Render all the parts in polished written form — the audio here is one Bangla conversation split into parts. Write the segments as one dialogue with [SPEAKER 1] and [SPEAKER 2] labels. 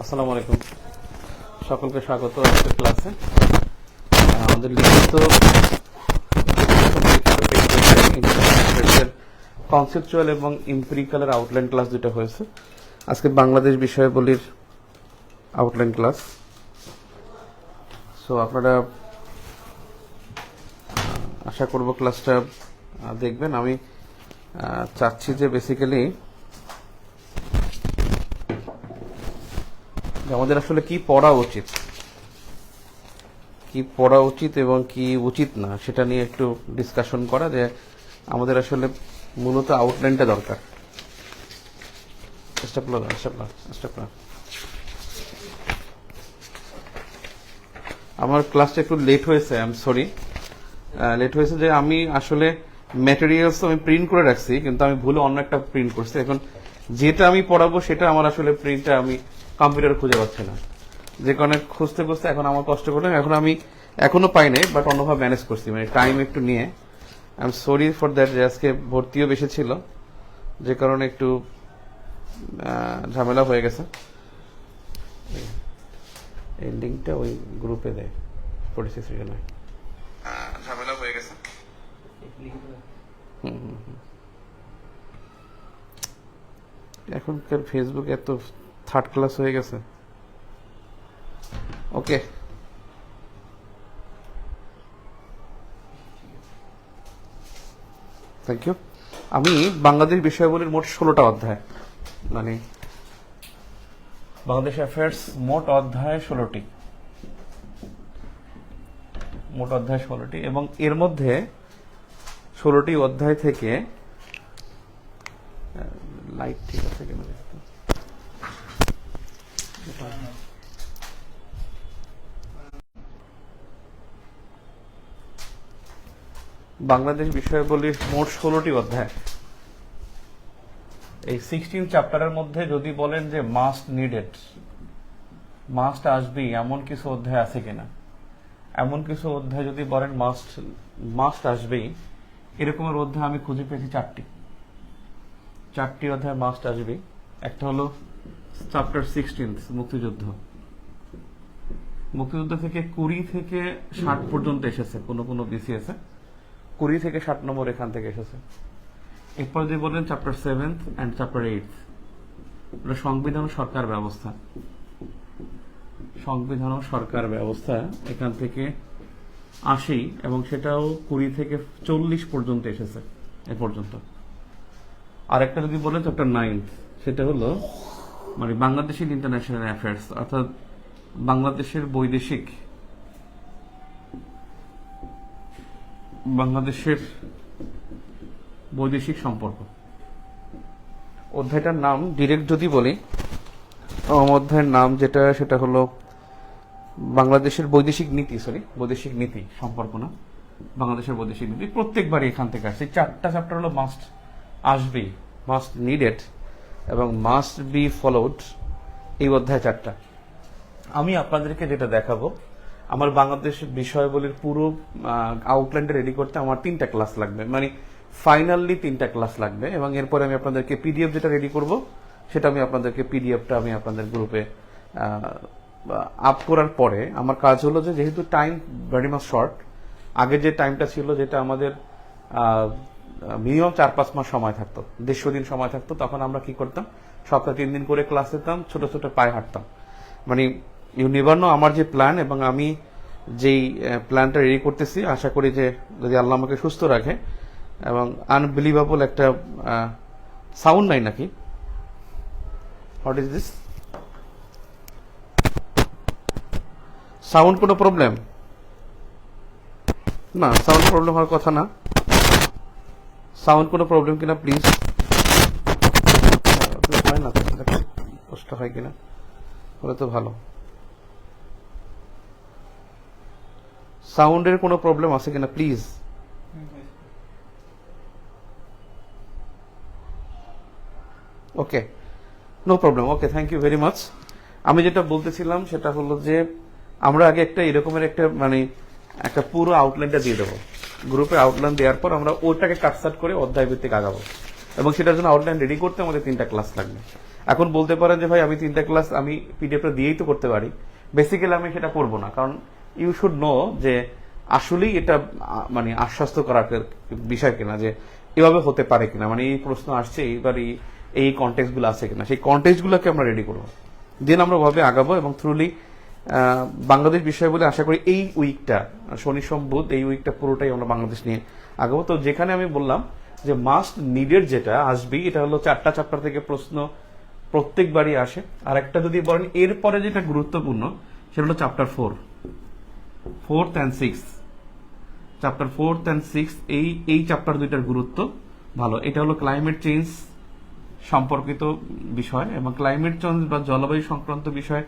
[SPEAKER 1] আসসালামু আলাইকুম, সকলকে স্বাগত আজকের ক্লাসে। আমাদের লিখিত কনসেপচুয়াল এবং এমপিরিক্যালের আউটলাইন ক্লাস দুটো হয়েছে। আজকে বাংলাদেশ বিষয়াবলীর আউটলাইন ক্লাস। সো আপনারা আশা করব ক্লাসটা দেখবেন। আমি চাচ্ছি যে বেসিক্যালি আমাদের আসলে কি পড়া উচিত এবং কি উচিত না সেটা নিয়ে একটু ডিসকাশন করা, যে আমাদের আসলে মূলত আউটলাইনটা দরকার। আমার ক্লাসটা একটু লেট হয়েছে, আই এম সরি। লেট হয়েছে যে আমি আসলে ম্যাটেরিয়ালস আমি প্রিন্ট করে রাখছি, কিন্তু আমি ভুলে অন্য একটা প্রিন্ট করছি। এখন যেটা আমি পড়াবো সেটা আমার আসলে প্রিন্টটা আমি কম্পিউটার খুঁজে পাচ্ছি না, যে কারণে খুঁজতে এখন আমার কষ্ট করলাম। এখন আমি এখনো পাই নাই, বাট অন্যভাবে ম্যানেজ করছি, মানে টাইম একটু নিয়ে। I am sorry for that, যে আজকে ভর্তিও বেশি ছিল, যে কারণে একটু ঝামেলা হয়ে গেছে। এই লিঙ্কটা ওই গ্রুপে দেয় 46 নয়, ঝামেলা হয়ে গেছে। এখনকার ফেসবুক এত থার্ড ক্লাস হয়ে গেছে। ওকে, থ্যাংক ইউ। আমি বাংলাদেশ বিষয়াবলীর মোট 16টা অধ্যায়, মানে বাংলাদেশ অ্যাফেয়ার্স মোট অধ্যায় 16টি, এবং এর মধ্যে 16টি অধ্যায় থেকে লাইট ঠিক আছে কেন, বাংলাদেশ বিষয়াবলীর মোট 16টি অধ্যায়। এই 16 চ্যাপ্টারের মধ্যে যদি বলেন যে মাস্ট আসবেই এমন কিছু অধ্যায় আছে কিনা, এমন কিছু অধ্যায় যদি বলেন মাস্ট আসবেই, এরকমের অধ্যায় আমি খুঁজে পেয়েছি চারটি অধ্যায় মাস্ট আসবেই। একটা হলো চ্যাপ্টার 16 মুক্তিযুদ্ধ থেকে 20 থেকে 60 পর্যন্ত এসেছে, কোনো বিসিএস 20 থেকে 60 নম্বর এখান থেকে এসেছে। এরপর যে বলেন চ্যাপ্টার 7 অ্যান্ড চ্যাপ্টার 8, সংবিধান ও সরকার ব্যবস্থা এখান থেকে আসেই, এবং সেটাও 20 থেকে 40 পর্যন্ত এসেছে এ পর্যন্ত। আর একটা যদি বলেন চ্যাপ্টার 9, সেটা হলো মানে বাংলাদেশের ইন্টারন্যাশনাল অ্যাফেয়ার্স, অর্থাৎ বাংলাদেশের বৈদেশিক সম্পর্ক। অধ্যায়টার নাম ডিরেক্ট যদি বলি, অধ্যায়ের নাম সেটা হলো বাংলাদেশের বৈদেশিক নীতি সম্পর্ক না, বাংলাদেশের বৈদেশিক নীতি। প্রত্যেকবারই এখান থেকে আসছে। 4টা চ্যাপ্টার হলো মাস্ট নিডেড এবং মাস্ট বি ফলোড, এই অধ্যায় 4টা। আমি আপনাদেরকে যেটা দেখাবো, আমার বাংলাদেশ বিষয়াবলীর পুরো আউটলাইনটা রেডি করতে আমার 3টা ক্লাস লাগবে, মানে ফাইনালি 3টা ক্লাস লাগবে। এবং এরপরে আমি আপনাদেরকে পিডিএফ যেটা রেডি করব, সেটা আমি আপনাদেরকে পিডিএফটা আমি আপনাদের গ্রুপে আপ করার পরে আমার কাজ হলো যে, যেহেতু টাইম ভেরি মাচ শর্ট, আগে যে টাইমটা ছিল, যেটা আমাদের মিনিমাম 4-5 মাস সময় থাকতো, 150 দিন সময় থাকতো, তখন আমরা কি করতাম, সপ্তাহে 3 দিন করে ক্লাস দিতাম, ছোট ছোট পায়ে হাঁটতাম। মানে ইউ নেভার নো আমার যে প্ল্যান, এবং আমি যেই প্ল্যানটা রেডি করতেছি, আশা করি যে যদি আল্লাহ আমাকে সুস্থ রাখে, এবং আনবিলিভেবল একটা সাউন্ড নাই নাকি, হোয়াট ইজ দিস সাউন্ড? কোনো প্রবলেম না, সাউন্ড প্রবলেম হওয়ার কথা না। সাউন্ড কোনো প্রবলেম কিনা প্লিজ, হয় না, কষ্ট হয় কিনা, হলে তো ভালো। সাউন্ডের কোনো প্রবলেম আছে কিনা please? Okay, no problem, okay, thank you very much. আমি যেটা বলতেছিলাম সেটা হলো যে, আমরা আগে এরকমের একটা পুরো আউটলাইনটা দিয়ে দেবো গ্রুপে। আউটলাইন দেওয়ার পর আমরা ওটাকে কাটসাট করে অধ্যায় ভিত্তিক আগাবো, এবং সেটার জন্য আউটলাইন রেডি করতে আমাদের 3টা ক্লাস লাগবে। এখন বলতে পারেন যে ভাই আমি 3টা ক্লাস আমি পিডিএফটা দিয়েই তো করতে পারি, বেসিক্যালি আমি সেটা করব না, কারণ ইউ শুড নো যে আসলেই এটা মানে আশ্বস্ত করার বিষয় কিনা, যে এভাবে হতে পারে কিনা, মানে এই প্রশ্ন আসছে এইবার এই কন্টেক্সট গুলো আছে কিনা, সেই কন্টেক্সট গুলোকে আমরা রেডি করবো, দেন আমরা ভাবে আগাবো। এবং থ্রুলি বাংলাদেশ বিষয় বলে আশা করি এই উইকটা শনি সোম বুধ এই উইকটা পুরোটাই আমরা বাংলাদেশ নিয়ে আগাবো। তো যেখানে আমি বললাম যে মাস্ট নিডেড যেটা আসবেই, এটা হলো 4টা চ্যাপ্টার থেকে প্রশ্ন প্রত্যেকবারই আসে। আর একটা যদি বলেন এরপরে যেটা গুরুত্বপূর্ণ সেটা হলো chapter 4th and 6th, chapter 4th and 6th এই চ্যাপ্টার দুইটার গুরুত্ব ভালো। এটা হলো ক্লাইমেট চেঞ্জ সম্পর্কিত বিষয়, এবং ক্লাইমেট চেঞ্জ বা জলবায়ু সংক্রান্ত বিষয়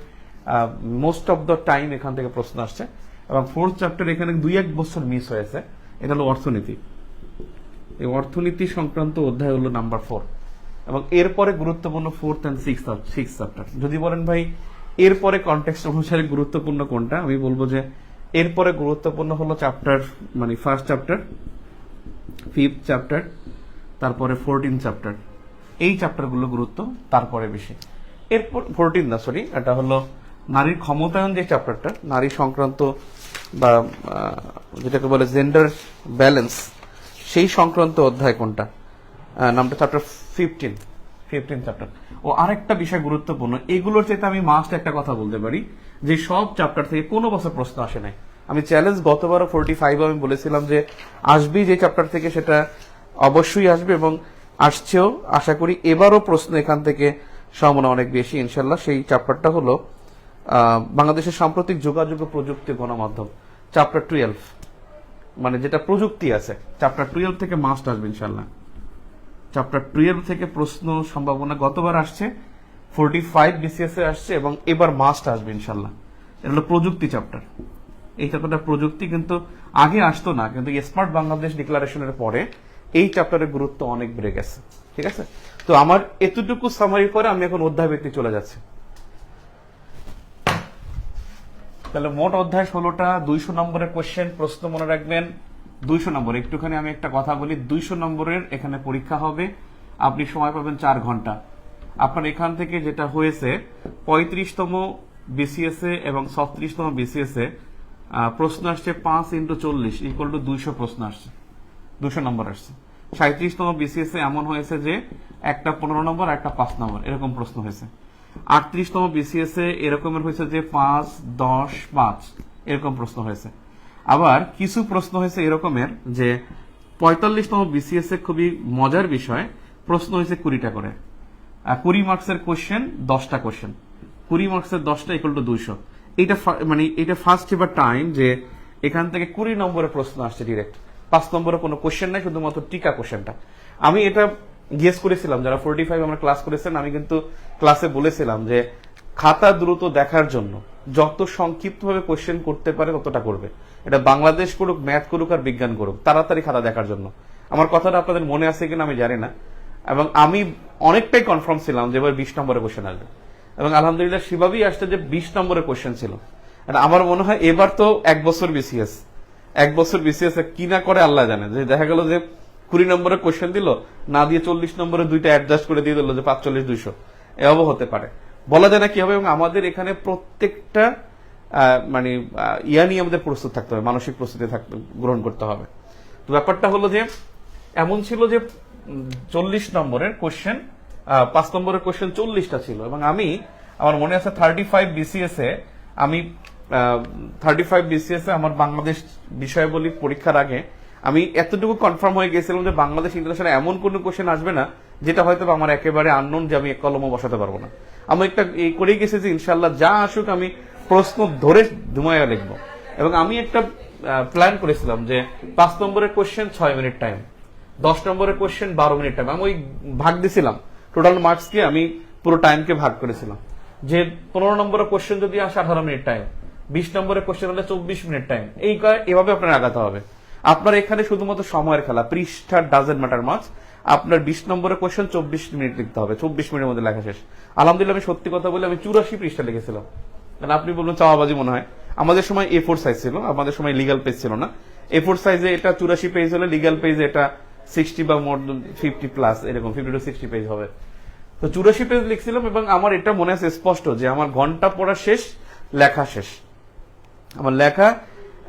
[SPEAKER 1] মোস্ট অফ দ্য টাইম এখান থেকে প্রশ্ন আসছে। এবং 4th চ্যাপ্টার এখানে 2-1 বছর মিস হয়েছে, এটা হলো অর্থনীতি। এই অর্থনীতি সংক্রান্ত অধ্যায় হলো নাম্বার 4, এবং এরপরে গুরুত্বপূর্ণ 4th and 6th চ্যাপ্টার। যদি বলেন ভাই এরপরে কনটেক্সট অনুসারে গুরুত্বপূর্ণ কোনটা, আমি বলবো যে এরপরে গুরুত্বপূর্ণ হলো চ্যাপ্টার মানে 1st চ্যাপ্টার, 5th চ্যাপ্টার, তারপরে 14th চ্যাপ্টার। এই চ্যাপ্টারগুলো গুরুত্ব তারপরে বেশি। এরপর 14 না সরি, এটা হলো নারীর ক্ষমতায়ন যে চ্যাপ্টারটা, নারী সংক্রান্ত বা যেটাকে বলে জেন্ডার ব্যালেন্স, সেই সংক্রান্ত অধ্যায় কোনটা, নামটা চ্যাপ্টার 15 চ্যাপ্টার। ও আরেকটা বিষয় গুরুত্বপূর্ণ, এগুলোর চাইতে আমি মাস্ট একটা কথা বলতে পারি যে সব চ্যাপ্টার থেকে কোনো বছর প্রশ্ন আসে নাই। আমি চ্যালেঞ্জ গতবারও 45 আমি বলেছিলাম যে আসবেই যে চ্যাপ্টার থেকে সেটা অবশ্যই আসবে, এবং আসছেও। আশা করি এবারও প্রশ্ন এখান থেকে সম্ভাবনা অনেক বেশি ইনশাল্লাহ। সেই চ্যাপ্টারটা হলো বাংলাদেশের সাম্প্রতিক যোগাযোগ ও প্রযুক্তি গণমাধ্যম, চ্যাপ্টার 12, মানে যেটা প্রযুক্তি আছে। চ্যাপ্টার 12 থেকে মাস্ট আসবে ইনশাল্লাহ। চ্যাপ্টার 12 থেকে প্রশ্ন সম্ভাবনা গতবার আসছে 45 বিসিএস এ আসছে, এবং এবার মাস্ট আসবে ইনশাল্লাহ। এটা হলো প্রযুক্তি চ্যাপ্টার। এই চ্যাপ্টারটা প্রযুক্তি কিন্তু আগে আসতো না, কিন্তু স্মার্ট বাংলাদেশ ডিক্লারেশনের পরে এই চ্যাপ্টারের গুরুত্ব অনেক বেড়ে গেছে। ঠিক আছে, তো আমার এতটুকু সামারি করে আমি এখন অধ্যায় ভিত্তিক চলে যাচ্ছি। তাহলে মোট অধ্যায় 16টা, 200 নম্বরের কোশ্চেন, প্রশ্ন মনে রাখবেন 200 নম্বর। একটুখানি আমি একটা কথা বলি, 200 নম্বরের এখানে পরীক্ষা হবে, আপনি সময় পাবেন 4 ঘন্টা। আপনার এখান থেকে যেটা হয়েছে 35তম বিসিএস এ এবং 36তম বিসিএস এ প্রশ্ন আসছে 5 × 40 = 200 প্রশ্ন আসছে, 200 নম্বর আসছে। 37তম বিসিএস এ এমন হয়েছে যে একটা 15 নম্বর, একটা 5 নম্বর, এরকম প্রশ্ন হয়েছে। 38তম বিসিএস এ এরকমের হয়েছে যে 5, 10, 5 এরকম প্রশ্ন হয়েছে। আবার কিছু প্রশ্ন হয়েছে এরকমের যে 45তম বিসিএস এ খুবই মজার বিষয়, প্রশ্ন হয়েছে 20টা করে, 20 মার্কসের কোশ্চেন, 10টা কোশ্চেন, 20 মার্কসের 10টা = 200। এটা মানে এটা ফার্স্ট এবার টাইম যে এখান থেকে 20 নম্বরের প্রশ্ন আসছে ডিরেক্ট, 5 নম্বরে কোনো কোশ্চেন নাই, শুধুমাত্র টিকা কোশ্চেনটা। আমি এটা গেস করেছিলাম, যারা 45 আমরা ক্লাস করেছেন, আমি কিন্তু ক্লাসে বলেছিলাম যে খাতা দ্রুত দেখার জন্য যত সংক্ষিপ্তভাবে কোশ্চেন করতে পারে ততটা করবে। এটা বাংলাদেশ করুক, ম্যাথ করুক আর বিজ্ঞান করুক, তাড়াতাড়ি খাতা দেখার জন্য। আমার কথাটা আপনাদের মনে আছে কিনা আমি জানি না, এবং আমি অনেকটাই কনফার্ম ছিলাম যে এবার 20 নম্বরের কোশ্চেন আসবে, এবং আলহামদুলিল্লাহ সেভাবেই আসছে যে 20 নম্বরের কোশ্চেন ছিল। আমার মনে হয় এবার তো 1 বছর বিসিএস কি না করে আল্লাহ জানে, যে দেখা গেল যে 20 নম্বরের কোশ্চেন দিল না দিয়ে 40 নম্বরে 2টা অ্যাডজাস্ট করে দিয়ে দিল যে 45, 200, এভাবে হতে পারে, বলা যায় না কি হবে। এবং আমাদের এখানে প্রত্যেকটা মানে ইয়া নিয়ে আমাদের প্রস্তুত থাকতে হবে, মানসিক প্রস্তুতি গ্রহণ করতে হবে। তো ব্যাপারটা হলো যে এমন ছিল যে 40 নম্বরের কোশ্চেন, 5 নম্বরের কোশ্চেন 40টা ছিল, এবং আমি আমার মনে আছে 35 বিসিএস এ আমি 35 বিসিএস এ আমার বাংলাদেশ বিষয়াবলী পরীক্ষার আগে আমি এতটুকু কনফার্ম হয়ে গেছিলাম যে বাংলাদেশ ইন্টারন্যাশনাল এমন কোন কোশ্চেন আসবে না যেটা হয়তো আমার একেবারে আননোন, যে আমি এক কলমও বসাতে পারবো না। আমি একটা এই করেই গেছি যে ইনশাল্লাহ যা আসুক আমি প্রশ্ন ধরে ধুমাইয়া লিখবো। এবং আমি একটা প্ল্যান করেছিলাম যে 5 নম্বরের কোশ্চেন 6 মিনিট টাইম, 10 নম্বরের কোশ্চেন 12 মিনিট টাইম। আমি ওই ভাগ দিছিলাম, টোটাল মার্কসকে আমি পুরো টাইমকে ভাগ করেছিলাম, যে 15 নম্বরের কোশ্চেন যদি আসে 18 মিনিট টাইম, 20 নম্বরের কোশ্চেন হলে 24 মিনিট টাইম। এভাবে আপনার আগাতে হবে। আপনার এখানে শুধুমাত্র সময়ের খেলা, পৃষ্ঠা ডাজেন্ট ম্যাটার মাছ। আপনার 20 নম্বরের কোশ্চেন 24 মিনিট লিখতে হবে, 24 মিনিটের মধ্যে লেখা শেষ। আলহামদুলিল্লাহ আমি সত্যি কথা বলে আমি 84 পৃষ্ঠা লিখেছিলাম। কারণ আপনি বলবেন চাওয়াবাজি মনে হয়, আমাদের সময় A4 সাইজ ছিল, আমাদের সময় লিগাল পেজ ছিল না। A4 সাইজে এটা 84 পেজ হলে লিগাল পেজে এটা 60 বা মোর 50 প্লাস, এরকম 50 to 60 পেজ হবে। তো 84 পেজ লিখছিলাম এবং আমার এটা মনে আছে স্পষ্ট যে আমার ঘন্টা পড়া শেষ, লেখা শেষ, আমার লেখা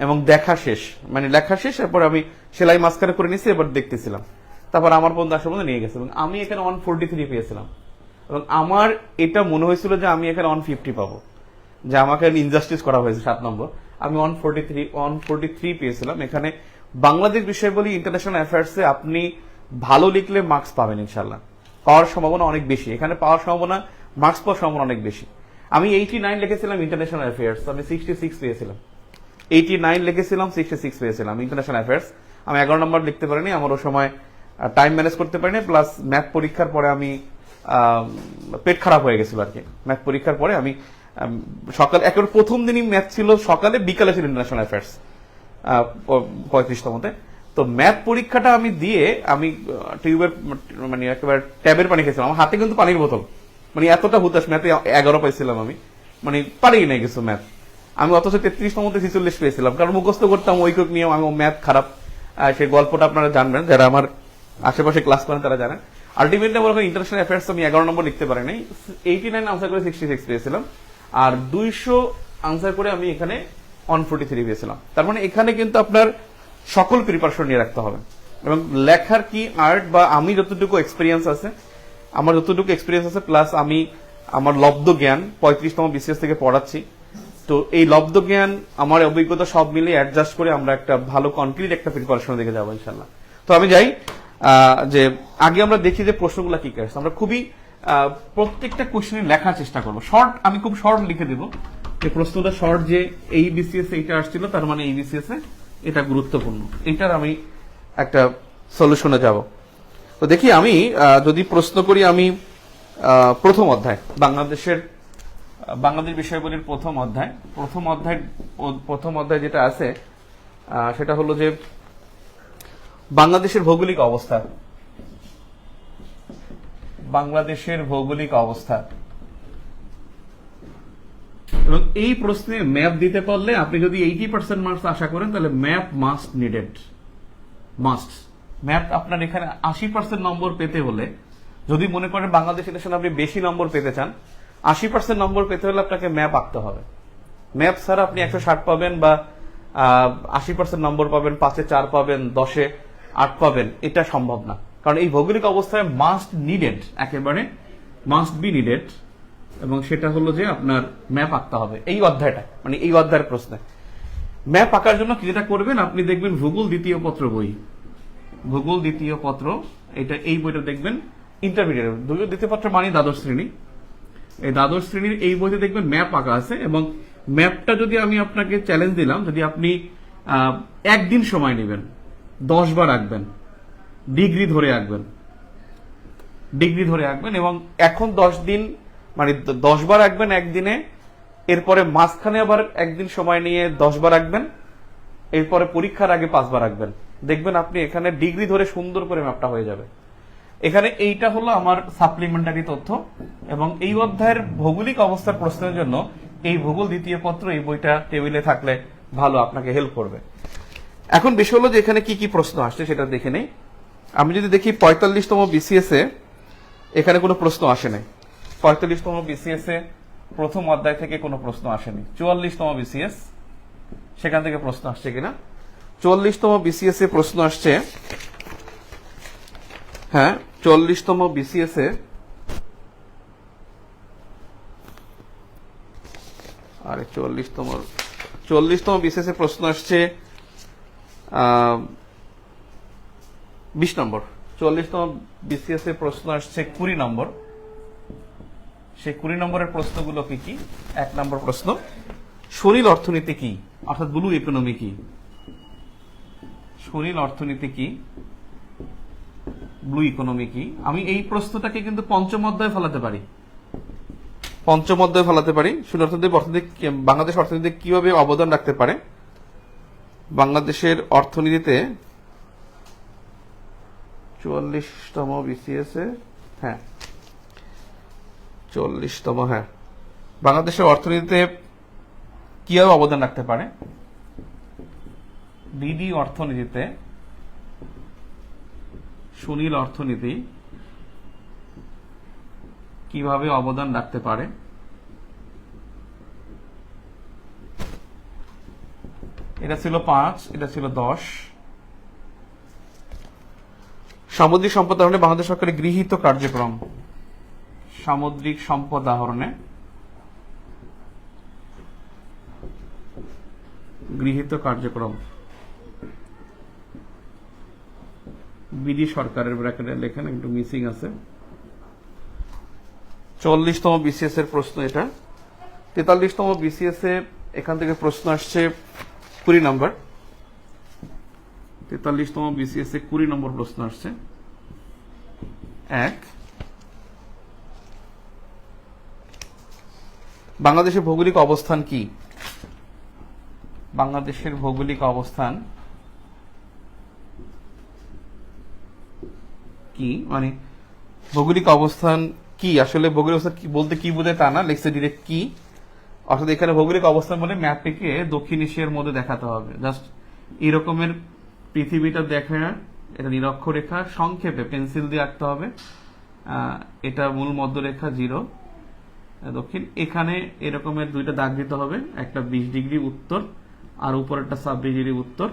[SPEAKER 1] এবং দেখা শেষ, মানে লেখা শেষ, এরপর আমি সেলাই মাস্কারা করে নিয়েছি, এবার দেখতেছিলাম, তারপর আমার বন্ধু আসার মধ্যে নিয়ে গেছে এবং আমি এখানে 143 পেয়েছিলাম এবং আমার এটা মনে হয়েছিল যে আমি এখানে 150 পাবো, যে আমাকে ইনজাস্টিস করা হয়েছে 7 নম্বর। আমি 143 পেয়েছিলাম। এখানে বাংলাদেশ বিষয়বলি ইন্টারন্যাশনাল অ্যাফেয়ার্সে আপনি ভালো লিখলে মার্কস পাবেন ইনশাল্লাহ, পাওয়ার সম্ভাবনা অনেক বেশি, এখানে পাওয়ার সম্ভাবনা, মার্কস পাওয়ার সম্ভাবনা অনেক বেশি। আমি 89 লিখেছিলাম ইন্টারন্যাশনাল অ্যাফেয়ার্স, আমি 66 পেয়েছিলাম। 89 লিখেছিলাম, 66 পেয়েছিলাম ইন্টারন্যাশনাল অ্যাফেয়ার্স। আমি 11 নম্বর লিখতে পারিনি, আমার ওই সময় টাইম ম্যানেজ করতে পারিনি, প্লাস ম্যাথ পরীক্ষার পরে আমি পেট খারাপ হয়ে গেছিল আর কি। ম্যাথ পরীক্ষার পরে আমি সকাল একেবারে প্রথম দিনই ম্যাথ ছিল সকালে, বিকালে ছিল ইন্টারন্যাশনাল অ্যাফেয়ার্স 35তমতে। তো ম্যাথ পরীক্ষাটা আমি দিয়ে আমি টিউবের মানে একেবারে ট্যাবের পানি খেয়েছিলাম, আমার হাতে কিন্তু পানির বোতল, মানে এতটা হুতাশ, ম্যাথে 11 পাইছিলাম আমি, মানে পারি নাই কিছু ম্যাথ। আমি অথচ 33তমতে 46 পেয়েছিলাম, কারণ মুখস্থ করতাম ঐকক নিয়ম, আমি ম্যাথ খারাপ। সেই গল্পটা আপনারা জানবেন, যারা আমার আশেপাশে ক্লাস করেন তারা জানেন। আলটিমেটলি আমার ইন্টারন্যাশনাল অ্যাফেয়ার্স আমি 11 নম্বর লিখতে পারি নাই, 89 আনসার করে 66 পেয়েছিলাম, আর 200 আনসার করে আমি এখানে 143 পেয়েছিলাম। তার মানে এখানে কিন্তু আপনার সকল প্রিপারেশন নিয়ে রাখতে হবে, এবং লেখার কি আর্ট বা আমি যতটুকু এক্সপিরিয়েন্স আছে, প্লাস আমি আমার লব্ধ জ্ঞান 35তম বিসিএস থেকে পড়াচ্ছি, তো এই লব্ধ জ্ঞান আমার অভিজ্ঞতা সব মিলে অ্যাডজাস্ট করে আমরা একটা ভালো কনক্রিট একটা প্রিপারেশন দিকে যাবো ইনশাল্লাহ। তো আমি যাই যে আগে আমরা দেখি যে প্রশ্নগুলো কি আসছে, আমরা খুবই প্রত্যেকটা কোশ্চেনে লেখার চেষ্টা করবো। শর্ট, আমি খুব শর্ট লিখে দেবো যে প্রশ্নটা শর্ট, যে এই বিসিএস এইটা আসছিল, তার মানে এই বিসিএস এটা গুরুত্বপূর্ণ, এটার আমি একটা সলিউশনে যাব। তো দেখি আমি যদি প্রশ্ন করি, আমি প্রথম অধ্যায় বাংলাদেশ বিষয়বলির প্রথম অধ্যায় যেটা আছে সেটা হলো যে বাংলাদেশের ভৌগোলিক অবস্থা। এবং এই প্রশ্নে ম্যাপ দিতে পারলে আপনি যদি 80% মার্কস আশা করেন, তাহলে ম্যাপ মাস্ট। ম্যাপ আপনার এখানে 80% নম্বর পেতে হলে, যদি মনে করেন বাংলাদেশ ইতিহাসে আপনি বেশি নম্বর পেতে চান, 80% নম্বর পেতে হলে আপনাকে ম্যাপ আঁকতে হবে। ম্যাপ ছাড়া আপনি 160 পাবেন বা 80% নম্বর পাবেন, 5-এ 4 পাবেন, 10-এ 8 পাবেন, এটা সম্ভব না। কারণ এই ভৌগোলিক অবস্থায় একেবারে মাস্ট বি নিডেড, এবং সেটা হলো যে আপনার ম্যাপ আঁকতে হবে এই অধ্যায়টা, মানে এই অধ্যায়ের প্রশ্নে ম্যাপ আঁকার জন্য কি যেটা করবেন, আপনি দেখবেন ভূগোল দ্বিতীয় পত্র, এটা এই বইটা দেখবেন, ইন্টারমিডিয়েট দ্বিতীয় পত্র মানে দ্বাদশ শ্রেণী, এই দ্বাদশ শ্রেণীর এই বইতে দেখবেন ম্যাপ আঁকা আছে। এবং ম্যাপটা যদি আমি আপনাকে চ্যালেঞ্জ দিলাম, যদি আপনি একদিন সময় নেবেন, 10 বার আঁকবেন, ডিগ্রি ধরে আঁকবেন, এবং এখন 10 দিন মানে 10 বার আঁকবেন একদিনে, এরপরে মাঝখানে আবার একদিন সময় নিয়ে 10 বার আঁকবেন, এরপরে পরীক্ষার আগে 5 বার আঁকবেন, দেখবেন আপনি এখানে ডিগ্রি ধরে সুন্দর করে ম্যাপটা হয়ে যাবে। এখানে এইটা হলো আমার সাপ্লিমেন্টারি তথ্য, এবং এই অধ্যায়ের ভৌগোলিক অবস্থার প্রশ্নের জন্য এই ভূগোল দ্বিতীয় পত্র, এই বইটা টেবিলে থাকলে ভালো, আপনাকে হেল্প করবে। এখন বিষয় হলো যে এখানে কি কি প্রশ্ন আসছে সেটা দেখে নেই। আমি যদি দেখি 45তম বিসিএস এ এখানে কোনো প্রশ্ন আসে নাই, 45তম বিসিএস এ প্রথম অধ্যায় থেকে কোনো প্রশ্ন আসেনি। 44তম বিসিএস, সেখান থেকে প্রশ্ন আসছে কিনা, 44তম বিসিএস এ প্রশ্ন আসছে, হ্যাঁ 44তম বিসিএস এ, আরে 44তম বিসিএস এ প্রশ্ন আসছে 20 নম্বর। 44তম বিসিএস এ প্রশ্ন আসছে 20 নম্বর। সেই 20 নম্বরের প্রশ্নগুলো কি কি? 1 নম্বর প্রশ্ন, সরিল অর্থনীতি কি, অর্থাৎ ব্লু ইকোনমি কি? সরিল অর্থনীতি কি, ব্লু ইকোনমি কি? আমি এই প্রশ্নটাকে কিন্তু পঞ্চম অধ্যায়ে ফেলাতে পারি, সরিল বাংলাদেশ অর্থনীতি কিভাবে অবদান রাখতে পারে, বাংলাদেশের অর্থনীতিতে 44তম বিসিএস এ, হ্যাঁ 40তম, হ্যাঁ বাংলাদেশের অর্থনীতিতে কিভাবে অবদান রাখতে পারে, ডিডি অর্থনীতিতে সুনীল অর্থনীতি কিভাবে অবদান রাখতে পারে? এটা ছিল 5, এটা ছিল 10। সামুদ্রিক সম্পদ আহরণে বাংলাদেশ সরকারের গৃহীত কার্যক্রম। সামুদ্রিক সম্পদ আহরণে গৃহীত কার্যক্রম বিডি সরকারের ব্র্যাকেটে লেখেন, একটু মিসিং আছে। 40তম বিসিএস এর প্রশ্ন এটা। 43তম বিসিএস এ এখান থেকে প্রশ্ন আসছে 20 নম্বর। 43তম বিসিএস এ 20 নম্বর প্রশ্ন আসছে। 1, বাংলাদেশের ভৌগোলিক অবস্থান কি? বাংলাদেশের ভৌগোলিক অবস্থান কি, মানে ভৌগোলিক অবস্থান কি, আসলে ভৌগোলিক অবস্থান কি বলতে কি বোঝায় তা না, লিখছে ডিরেক্ট কি। অর্থাৎ এখানে ভৌগোলিক অবস্থান বলে ম্যাপটিকে দক্ষিণ এশিয়ার মধ্যে দেখাতে হবে। জাস্ট এরকমের পৃথিবীটা দেখা, এটা নিরক্ষরেখা, সংক্ষেপে পেন্সিল দিয়ে আঁকতে হবে। এটা মূল মধ্যরেখা 0 দক্ষিণ। এখানে এরকমের দুইটা দাগ দিতে হবে, একটা 20 ডিগ্রি উত্তর আর উপর একটা 26 ডিগ্রি উত্তর।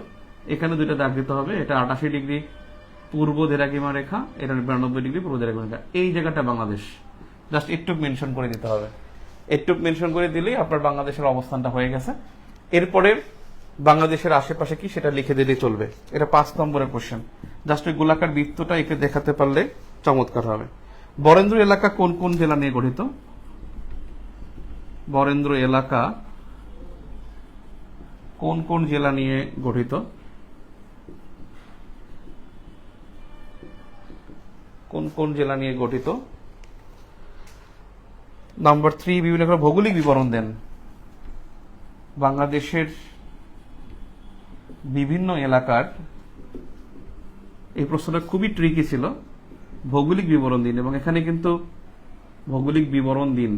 [SPEAKER 1] এখানে দুইটা দাগ দিতে হবে, এটা 88 ডিগ্রি পূর্ব দ্রাঘিমা রেখা, এটা 92 ডিগ্রি পূর্ব দ্রাঘিমা রেখা। এই জায়গাটা বাংলাদেশ, জাস্ট একটু মেনশন করে দিতে হবে। একটু মেনশন করে দিলেই আপনার বাংলাদেশের অবস্থানটা হয়ে গেছে। এরপরে বাংলাদেশের আশেপাশে কি সেটা লিখে দিলেই চলবে। এটা 5 নম্বরের কোশ্চেন। জাস্ট ওই গোলাকার বৃত্তটা একে দেখাতে পারলে চমৎকার হবে। বরেন্দ্র এলাকা কোন কোন জেলা নিয়ে গঠিত? বরেন্দ্র এলাকা কোন কোন জেলা নিয়ে গঠিত? কোন কোন জেলা নিয়ে গঠিত? নাম্বার 3, বিভিন্ন ভৌগোলিক বিবরণ দেন। বাংলাদেশের বিভিন্ন এলাকার, এই প্রশ্নটা খুবই ট্রিকি ছিল, ভৌগোলিক বিবরণ দিন। এবং এখানে কিন্তু ভৌগোলিক বিবরণ দিন,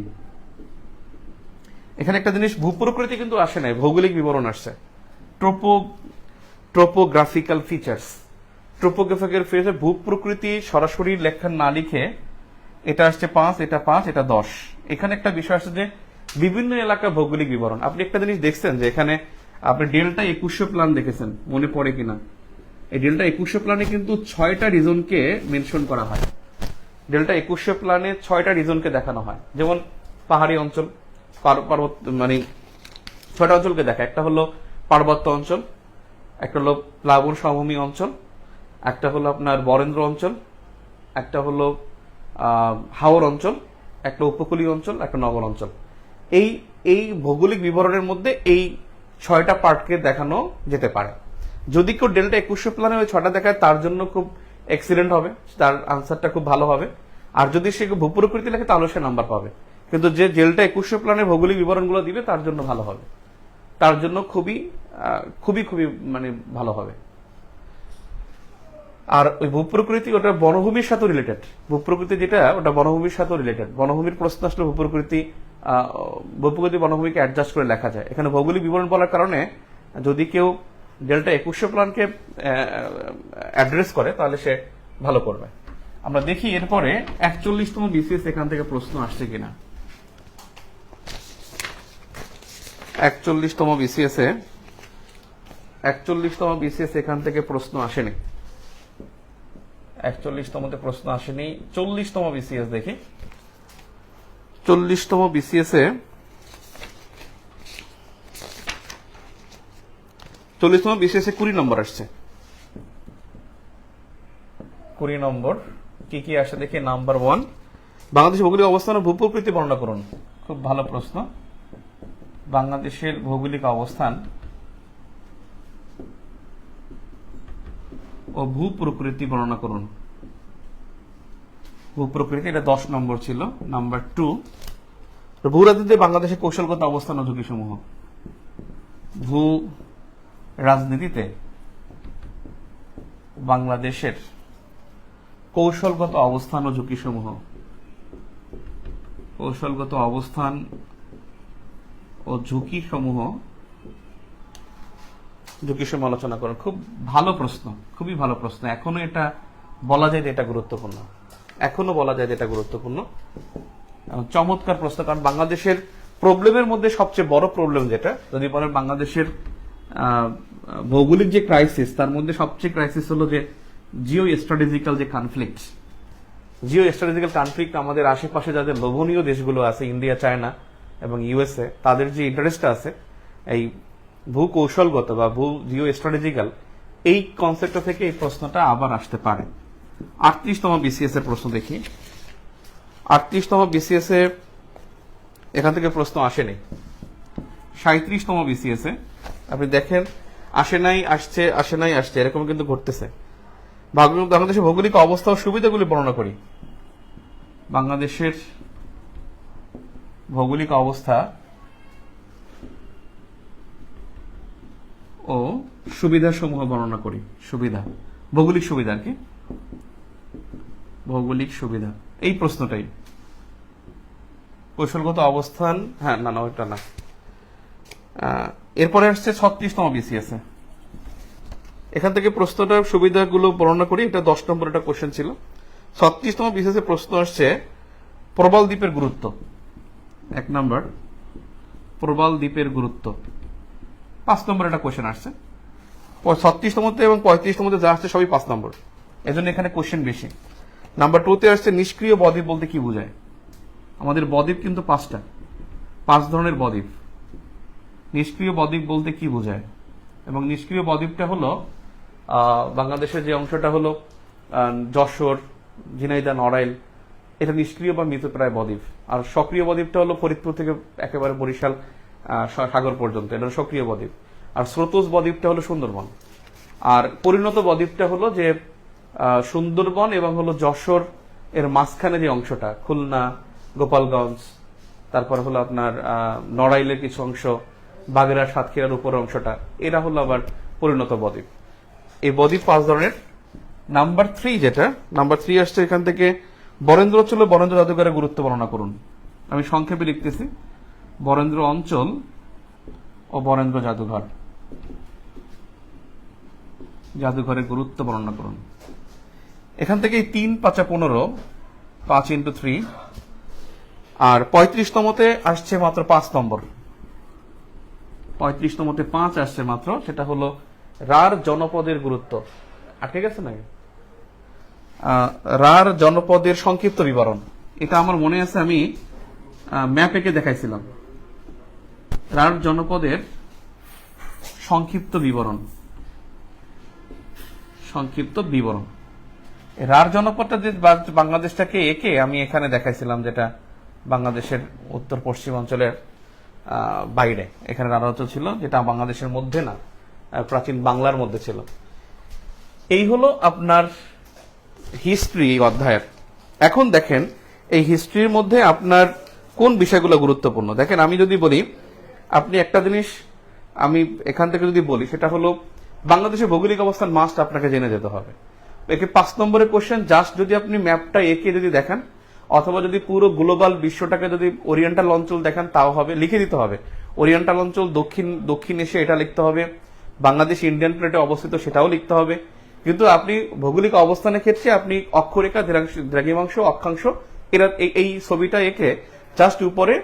[SPEAKER 1] এখানে একটা জিনিস ভূপ্রকৃতি কিন্তু আসে নাই, ভৌগোলিক বিবরণ আসছে। ট্রোপোগ্রাফিক্যাল ফিচার্স, ট্রোপোগ্রাফিক্যাল ফিচার, ভূপ্রকৃতি সরাসরি লেখা না লিখে এটা আসছে 5, এটা 5, এটা 10। এখানে একটা বিষয় আসছে যে বিভিন্ন এলাকার ভৌগোলিক বিবরণ। আপনি একটা জিনিস দেখছেন যে এখানে আপনি ডেল্টা 2100 প্ল্যান দেখেছেন, মনে পড়ে কিনা? এই ডেল্টা 2100 প্ল্যানে কিন্তু 6টা রিজনকে মেনশন করা হয়। ডেল্টা 2100 প্ল্যানে 6টা রিজনকে দেখানো হয়, যেমন পাহাড়ি অঞ্চল, পর্বত, মানে 6টা অঞ্চলকে দেখা। একটা হলো পার্বত্য অঞ্চল, একটা হলো প্লাবন সমভূমি অঞ্চল, একটা হলো আপনার বরেন্দ্র অঞ্চল, একটা হলো হাওর অঞ্চল, একটা উপকূলীয় অঞ্চল, একটা নগর অঞ্চল। এই ভৌগোলিক বিবরণের মধ্যে এই 6টা পার্টকে দেখানো যেতে পারে। যদি কেউ ডেল্টা 2100 প্ল্যানে ওই 6টা দেখায়, তার জন্য খুব এক্সিলেন্ট হবে, তার আনসারটা খুব ভালো হবে। আর যদি সে ভূপ্রকৃতি লেখে তাহলে সে নাম্বার পাবে। কিন্তু যে ডেল্টা 2100 প্ল্যানের ভৌগোলিক বিবরণগুলো দিবে তার জন্য ভালো হবে, তার জন্য খুবই খুবই খুবই মানে ভালো হবে। আর ওই ভূপ্রকৃতি ওটা বনভূমির সাথে রিলেটেড, ভূপ্রকৃতি যেটা ওটা বনভূমির সাথে রিলেটেড। বনভূমির প্রশ্ন আসলে ভূপ্রকৃতি বনভূমিকে অ্যাডজাস্ট করে লেখা যায়। এখানে ভৌগোলিক বিবরণ বলার কারণে যদি কেউ ডেল্টা 2100 প্ল্যানকে অ্যাড্রেস করে তাহলে সে ভালো করবে। আমরা দেখি এরপরে 41তম বিসিএস এখান থেকে প্রশ্ন আসছে কিনা। 41তম বিসিএস এখান থেকে প্রশ্ন আসেনি। 41তমতে প্রশ্ন আসেনি। 40তম বিসিএস দেখি। 40তম বিসিএস এ 20 নম্বর আসছে। 20 নম্বর কি কি আসে দেখি। নাম্বার 1, বাংলাদেশের ভৌগোলিক অবস্থান ও ভূপ্রকৃতি বর্ণনা করুন। খুব ভালো প্রশ্ন। বাংলাদেশের ভৌগোলিক অবস্থান ও ভূপ্রকৃতি বর্ণনা করুন। ভূপ্রকৃতি, এটা 10 নম্বর ছিল। নাম্বার 2, ভূরাজনীতিতে বাংলাদেশের কৌশলগত অবস্থান ও ঝুঁকিসমূহ। ভূ রাজনীতিতে বাংলাদেশের কৌশলগত অবস্থান ও ঝুঁকিসমূহ। কৌশলগত অবস্থান ও ঝুঁকিসমূহ আলোচনা করুন। খুব ভালো প্রশ্ন, খুবই ভালো প্রশ্ন। এখনো এটা বলা যায় যে এটা গুরুত্বপূর্ণ, এখনো বলা যায় যে এটা গুরুত্বপূর্ণ। চমৎকার প্রশ্ন, কারণ বাংলাদেশের প্রবলেমের মধ্যে সবচেয়ে বড় প্রবলেম যেটা যদি বলেন বাংলাদেশের ভৌগোলিক যে ক্রাইসিস, তার মধ্যে সবচেয়ে ক্রাইসিস হলো যে জিও স্ট্র্যাটেজিক্যাল যে কনফ্লিক্ট। জিও স্ট্র্যাটেজিক্যাল কনফ্লিক্ট আমাদের আশেপাশে যাদের লোভনীয় দেশগুলো আছে, ইন্ডিয়া, চায়না এবং ইউএসএ, তাদের যে ইন্টারেস্ট আছে এই ভূ কৌশলগত বা ভূ জিও স্ট্র্যাটেজিক্যাল, এই কনসেপ্ট থেকে এই প্রশ্নটা আবার আসতে পারে। 38তম বিসিএস এর প্রশ্ন দেখি। 38তম বিসিএস এ এখান থেকে প্রশ্ন আসেনি। 37তম বিসিএস এ আপনি দেখেন আসে নাই আসছে, আসে নাই আসছে, এরকম কিন্তু ঘটতেছে। বাংলাদেশের ভৌগোলিক অবস্থা ও সুবিধাগুলি বর্ণনা করি। বাংলাদেশের ভৌগোলিক অবস্থা ও সুবিধা সমূহ বর্ণনা করি। সুবিধা, ভৌগোলিক সুবিধা আর কি, ভৌগোলিক সুবিধা, এই প্রশ্নটাই। কৌশলগত অবস্থান, হ্যাঁ না না ওইটা না। এরপরে আসছে 36তম বিসিএস এ। এখান থেকে প্রশ্নটার সুবিধাগুলো বর্ণনা করি, এটা 10 নম্বর একটা কোশ্চেন ছিল। 36তম বিসিএস এ প্রশ্ন আসছে প্রবাল দ্বীপের গুরুত্ব। 1 নম্বর প্রবাল দ্বীপের গুরুত্ব, 5 নম্বর একটা কোশ্চেন আসছে। 36তম এবং 35তম যা আসছে সবই 5 নম্বর, এজন্য এখানে কোশ্চেন বেশি। নাম্বার 2 তে আসছে নিষ্ক্রিয় বদ্বীপ বলতে কি বোঝায়। আমাদের বদ্বীপ কিন্তু 5টা, 5 ধরনের বদ্বীপ। নিষ্ক্রিয় বদ্বীপ বলতে কি বোঝায়, এবং নিষ্ক্রিয় বদ্বীপটা হলো বাংলাদেশের যে অংশটা হলো যশোর, ঝিনাইদহ, নড়াইল, এটা নিষ্ক্রিয় বা মৃতপ্রায় বদ্বীপ। আর সক্রিয় বদ্বীপটা হলো ফরিদপুর থেকে একেবারে বরিশাল সাগর পর্যন্ত, এটা সক্রিয় বদ্বীপ। আর স্রোতস বদ্বীপটা হলো সুন্দরবন। আর পরিণত বদ্বীপটা হলো যে সুন্দরবন এবং হলো যশোর এর মাঝখানে যে অংশটা, খুলনা, গোপালগঞ্জ, তারপর হলো আপনার নড়াইলের কিছু অংশ, বাগেরহাট, সাতক্ষীরার উপর অংশটা, এরা হলো আবার পরিণত বদ্বীপ। এই বদ্বীপ 5 ধরনের। নাম্বার 3 যেটা, নাম্বার 3 আসছে এখান থেকে বরেন্দ্র অঞ্চল ও বরেন্দ্র জাদুঘরের গুরুত্ব বর্ণনা করুন। আমি সংক্ষেপে লিখতেছি, বরেন্দ্র অঞ্চল ও বরেন্দ্র জাদুঘর, জাদুঘরের গুরুত্ব বর্ণনা করুন। এখান থেকে 3 5 15, 5 × 3। আর 35তমতে আসছে মাত্র 5 নম্বর। 35তমতে 5 আসছে মাত্র, সেটা হলো রার জনপদের গুরুত্ব। আটকে গেছে না? রার জনপদের সংক্ষিপ্ত বিবরণ, এটা আমার মনে আছে, আমি ম্যাপ এঁকে দেখাইছিলাম। রার জনপদের সংক্ষিপ্ত বিবরণ, সংক্ষিপ্ত বিবরণ। রার জনপদটা যে বাংলাদেশটাকে এঁকে আমি এখানে দেখাইছিলাম, যেটা বাংলাদেশের উত্তর পশ্চিম অঞ্চলের বাইরে, এখানে রার অঞ্চল ছিল, যেটা বাংলাদেশের মধ্যে না, প্রাচীন বাংলার মধ্যে ছিল। এই হলো আপনার হিস্ট্রি এই অধ্যায়ের। এখন দেখেন এই হিস্ট্রির মধ্যে আপনার কোন বিষয়গুলো গুরুত্বপূর্ণ। দেখেন আমি যদি বলি, আপনি একটা জিনিস আমি এখান থেকে যদি বলি, সেটা হলো বাংলাদেশের ভৌগোলিক অবস্থান মাস্ট আপনাকে জেনে যেতে হবে। একে 5 নম্বরের কোশ্চেন, জাস্ট যদি আপনি ম্যাপটা এঁকে যদি দেখেন, অথবা যদি পুরো গ্লোবাল বিশ্বটাকে যদি ওরিয়েন্টাল অঞ্চল দেখেন তাও হবে, লিখে দিতে হবে ওরিয়েন্টাল অঞ্চল দক্ষিণ এশিয়া, এটা লিখতে হবে। বাংলাদেশ ইন্ডিয়ান প্লেটে অবস্থিত, সেটাও লিখতে হবে। কিন্তু আপনি ভৌগোলিক অবস্থানের ক্ষেত্রে আপনি অক্ষরেখা, দ্রাঘিমাংশ, অক্ষাংশ, এরা এই ছবিটা এঁকে জাস্ট উপরে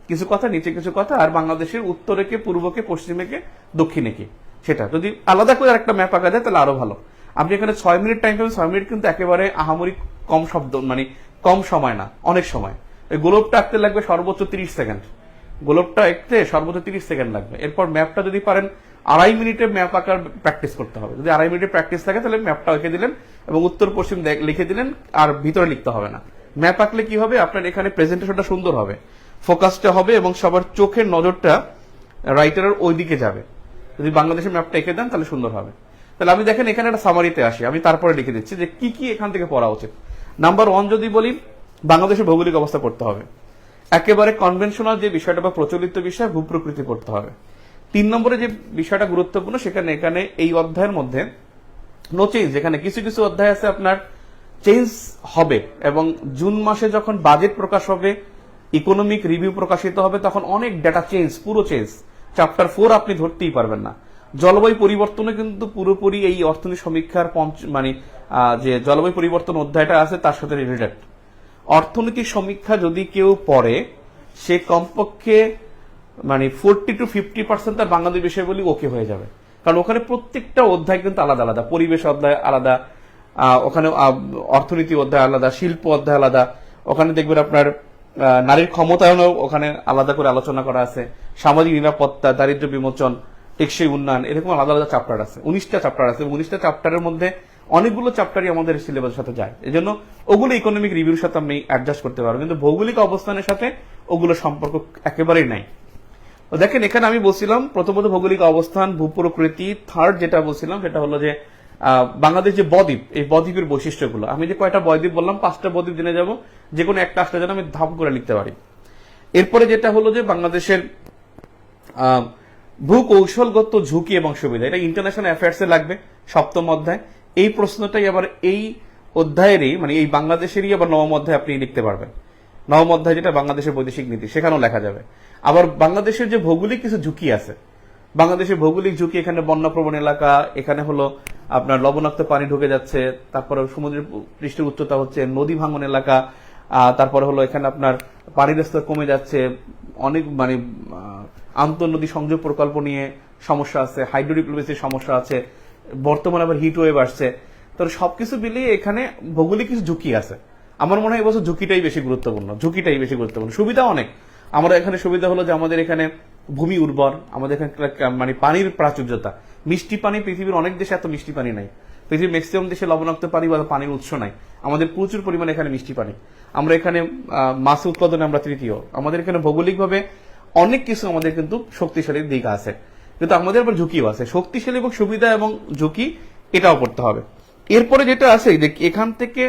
[SPEAKER 1] কিছু কথা, নিচে কিছু কথা, আর বাংলাদেশের উত্তরেকে, পূর্বকে, পশ্চিমেকে, দক্ষিণেকে, সেটা যদি আলাদা করে একটা ম্যাপ আঁকা যায় তাহলে আরো ভালো। আপনি এখানে 6 মিনিট টাইম পাবেন, 6 মিনিট কিন্তু একেবারে আহামরি কম শব্দ, মানে কম সময় না, অনেক সময়। এই গোলকটা আঁকতে লাগবে সর্বোচ্চ 30 সেকেন্ড, গোলকটা আঁকতে সর্বোচ্চ 30 সেকেন্ড লাগবে। এরপর ম্যাপটা যদি পারেন 2.5 মিনিটে ম্যাপ আঁকার প্র্যাকটিস করতে হবে। যদি 2.5 মিনিটে প্র্যাকটিস থাকে তাহলে ম্যাপটা এঁকে দিলেন এবং উত্তর পশ্চিম লিখে দিলেন, আর ভিতরে লিখতে হবে না। ম্যাপ আঁকলে কি হবে, আপনার এখানে প্রেজেন্টেশনটা সুন্দর হবে, ফোকাসটা হবে এবং সবার চোখের নজরটা রাইটারের ওই দিকে যাবে। যদি বাংলাদেশের ম্যাপটা এঁকে দেন তাহলে সুন্দর হবে। তাহলে আমি দেখেন এখানে একটা সামারিতে আসি, আমি তারপরে লিখে দিচ্ছি যে কি কি এখান থেকে পড়া উচিত। নাম্বার 1 যদি বলি, বাংলাদেশের ভৌগোলিক অবস্থা পড়তে হবে। একেবারে কনভেনশনাল যে বিষয়টা বা প্রচলিত বিষয়, ভূপ্রকৃতি পড়তে হবে। 3 নম্বরে যে বিষয়টা গুরুত্বপূর্ণ, সেখানে এখানে এই অধ্যায়ের মধ্যে নো চেঞ্জ, এখানে কিছু কিছু অধ্যায় আছে আপনার চেঞ্জ হবে, এবং জুন মাসে যখন বাজেট প্রকাশ হবে, ইকোনমিক রিভিউ প্রকাশিত হবে, তখন অনেক ডেটা চেঞ্জ, পুরো চেঞ্জ। চ্যাপ্টার 4 আপনি ধরতেই পারবেন না। জলবায়ু পরিবর্তনে কিন্তু পুরোপুরি এই অর্থনীতি সমীক্ষার যে জলবায়ু পরিবর্তন অধ্যায়টা আছে তার সাথে রিলেটেড। অর্থনৈতিক সমীক্ষা যদি কেউ পড়ে, সে কমপক্ষে মানে 40-50% তার বাংলাদেশ বিষয়গুলি ওকে হয়ে যাবে। কারণ ওখানে প্রত্যেকটা অধ্যায় কিন্তু আলাদা আলাদা, পরিবেশ অধ্যায় আলাদা, ওখানে অর্থনীতি অধ্যায় আলাদা, শিল্প অধ্যায় আলাদা, ওখানে দেখবেন আপনার নারীর ক্ষমতায়নও ওখানে আলাদা করে আলোচনা করা আছে, সামাজিক নিরাপত্তা, দারিদ্র্য বিমোচন, টেকসই উন্নয়ন, এরকম আলাদা আলাদা চ্যাপ্টার আছে। 19টা চ্যাপ্টার আছে। 19টা চ্যাপ্টারের মধ্যে অনেকগুলো চ্যাপ্টারই আমাদের সিলেবাসের সাথে যায়, এই জন্য ওগুলো ইকোনমিক রিভিউর সাথে আপনি অ্যাডজাস্ট করতে পারবেন, কিন্তু ভৌগোলিক অবস্থানের সাথে ওগুলো সম্পর্ক একেবারেই নাই। তো দেখেন এখানে আমি বলছিলাম প্রথমত ভৌগোলিক অবস্থান, ভূপ্রকৃতি, থার্ড যেটা বলছিলাম সেটা হলো যে বাংলাদেশ যে বদ্বীপ, এই বদ্বীপের বৈশিষ্ট্যগুলো। আমি যে কয়টা বদ্বীপ বললাম, 5টা বদ্বীপ জেনে যাব, যে কোনো একটা আসলে যেন আমি ধাপ করে লিখতে পারি। এরপরে যেটা হলো যে বাংলাদেশের ভূকৌশলগত ঝুঁকি এবং সুবিধা, এটা ইন্টারন্যাশনাল অ্যাফেয়ার্সে লাগবে 7ম অধ্যায়। এই প্রশ্নটাই আবার এই অধ্যায়েরই, মানে এই বাংলাদেশেরই আবার 9ম অধ্যায় আপনি লিখতে পারবেন। 9ম অধ্যায় যেটা বাংলাদেশের বৈদেশিক নীতি, সেখানেও লেখা যাবে। আবার বাংলাদেশের যে ভৌগোলিক কিছু ঝুঁকি আছে, বাংলাদেশের ভৌগোলিক ঝুঁকি, এখানে বন্যাপ্রবণ এলাকা, এখানে হলো আপনার লবণাক্ত পানি ঢুকে যাচ্ছে, তারপরে সমুদ্রের পৃষ্ঠের উচ্চতা হচ্ছে, নদী ভাঙন এলাকা, তারপরে হলো এখানে আপনার পানির স্তর কমে যাচ্ছে, অনেক মানে আন্তঃনদী সংযোগ প্রকল্প নিয়ে সমস্যা আছে, হাইড্রোডিপ্লোমেসির সমস্যা আছে, বর্তমানে আবার হিট ওয়েভ আসছে। তো সবকিছু মিলিয়ে এখানে ভৌগোলিক কিছু ঝুঁকি আছে। আমার মনে হয় এবছর ঝুঁকিটাই বেশি গুরুত্বপূর্ণ, সুবিধা অনেক। আমরা এখানে সুবিধা হলো যে আমাদের এখানে ভূমি উর্বর, আমাদের এখানে মানে পানির প্রাচুর্যতা, মিষ্টি পানি, পৃথিবীর অনেক দেশে এত মিষ্টি পানি নাই, পৃথিবীর ম্যাক্সিমাম দেশে লবণাক্ত পানি বা পানির উৎস নাই, আমাদের প্রচুর পরিমাণে এখানে মিষ্টি পানি। আমরা এখানে মাছ উৎপাদনে আমরা তৃতীয়। আমাদের এখানে ভৌগোলিকভাবে অনেক কিছু আমাদের কিন্তু শক্তিশালী দিক আছে, কিন্তু আমাদের আবার ঝুঁকিও আছে। শক্তিশালী এবং সুবিধা এবং ঝুঁকি এটাও পড়তে হবে। এরপরে যেটা আছে যে এখান থেকে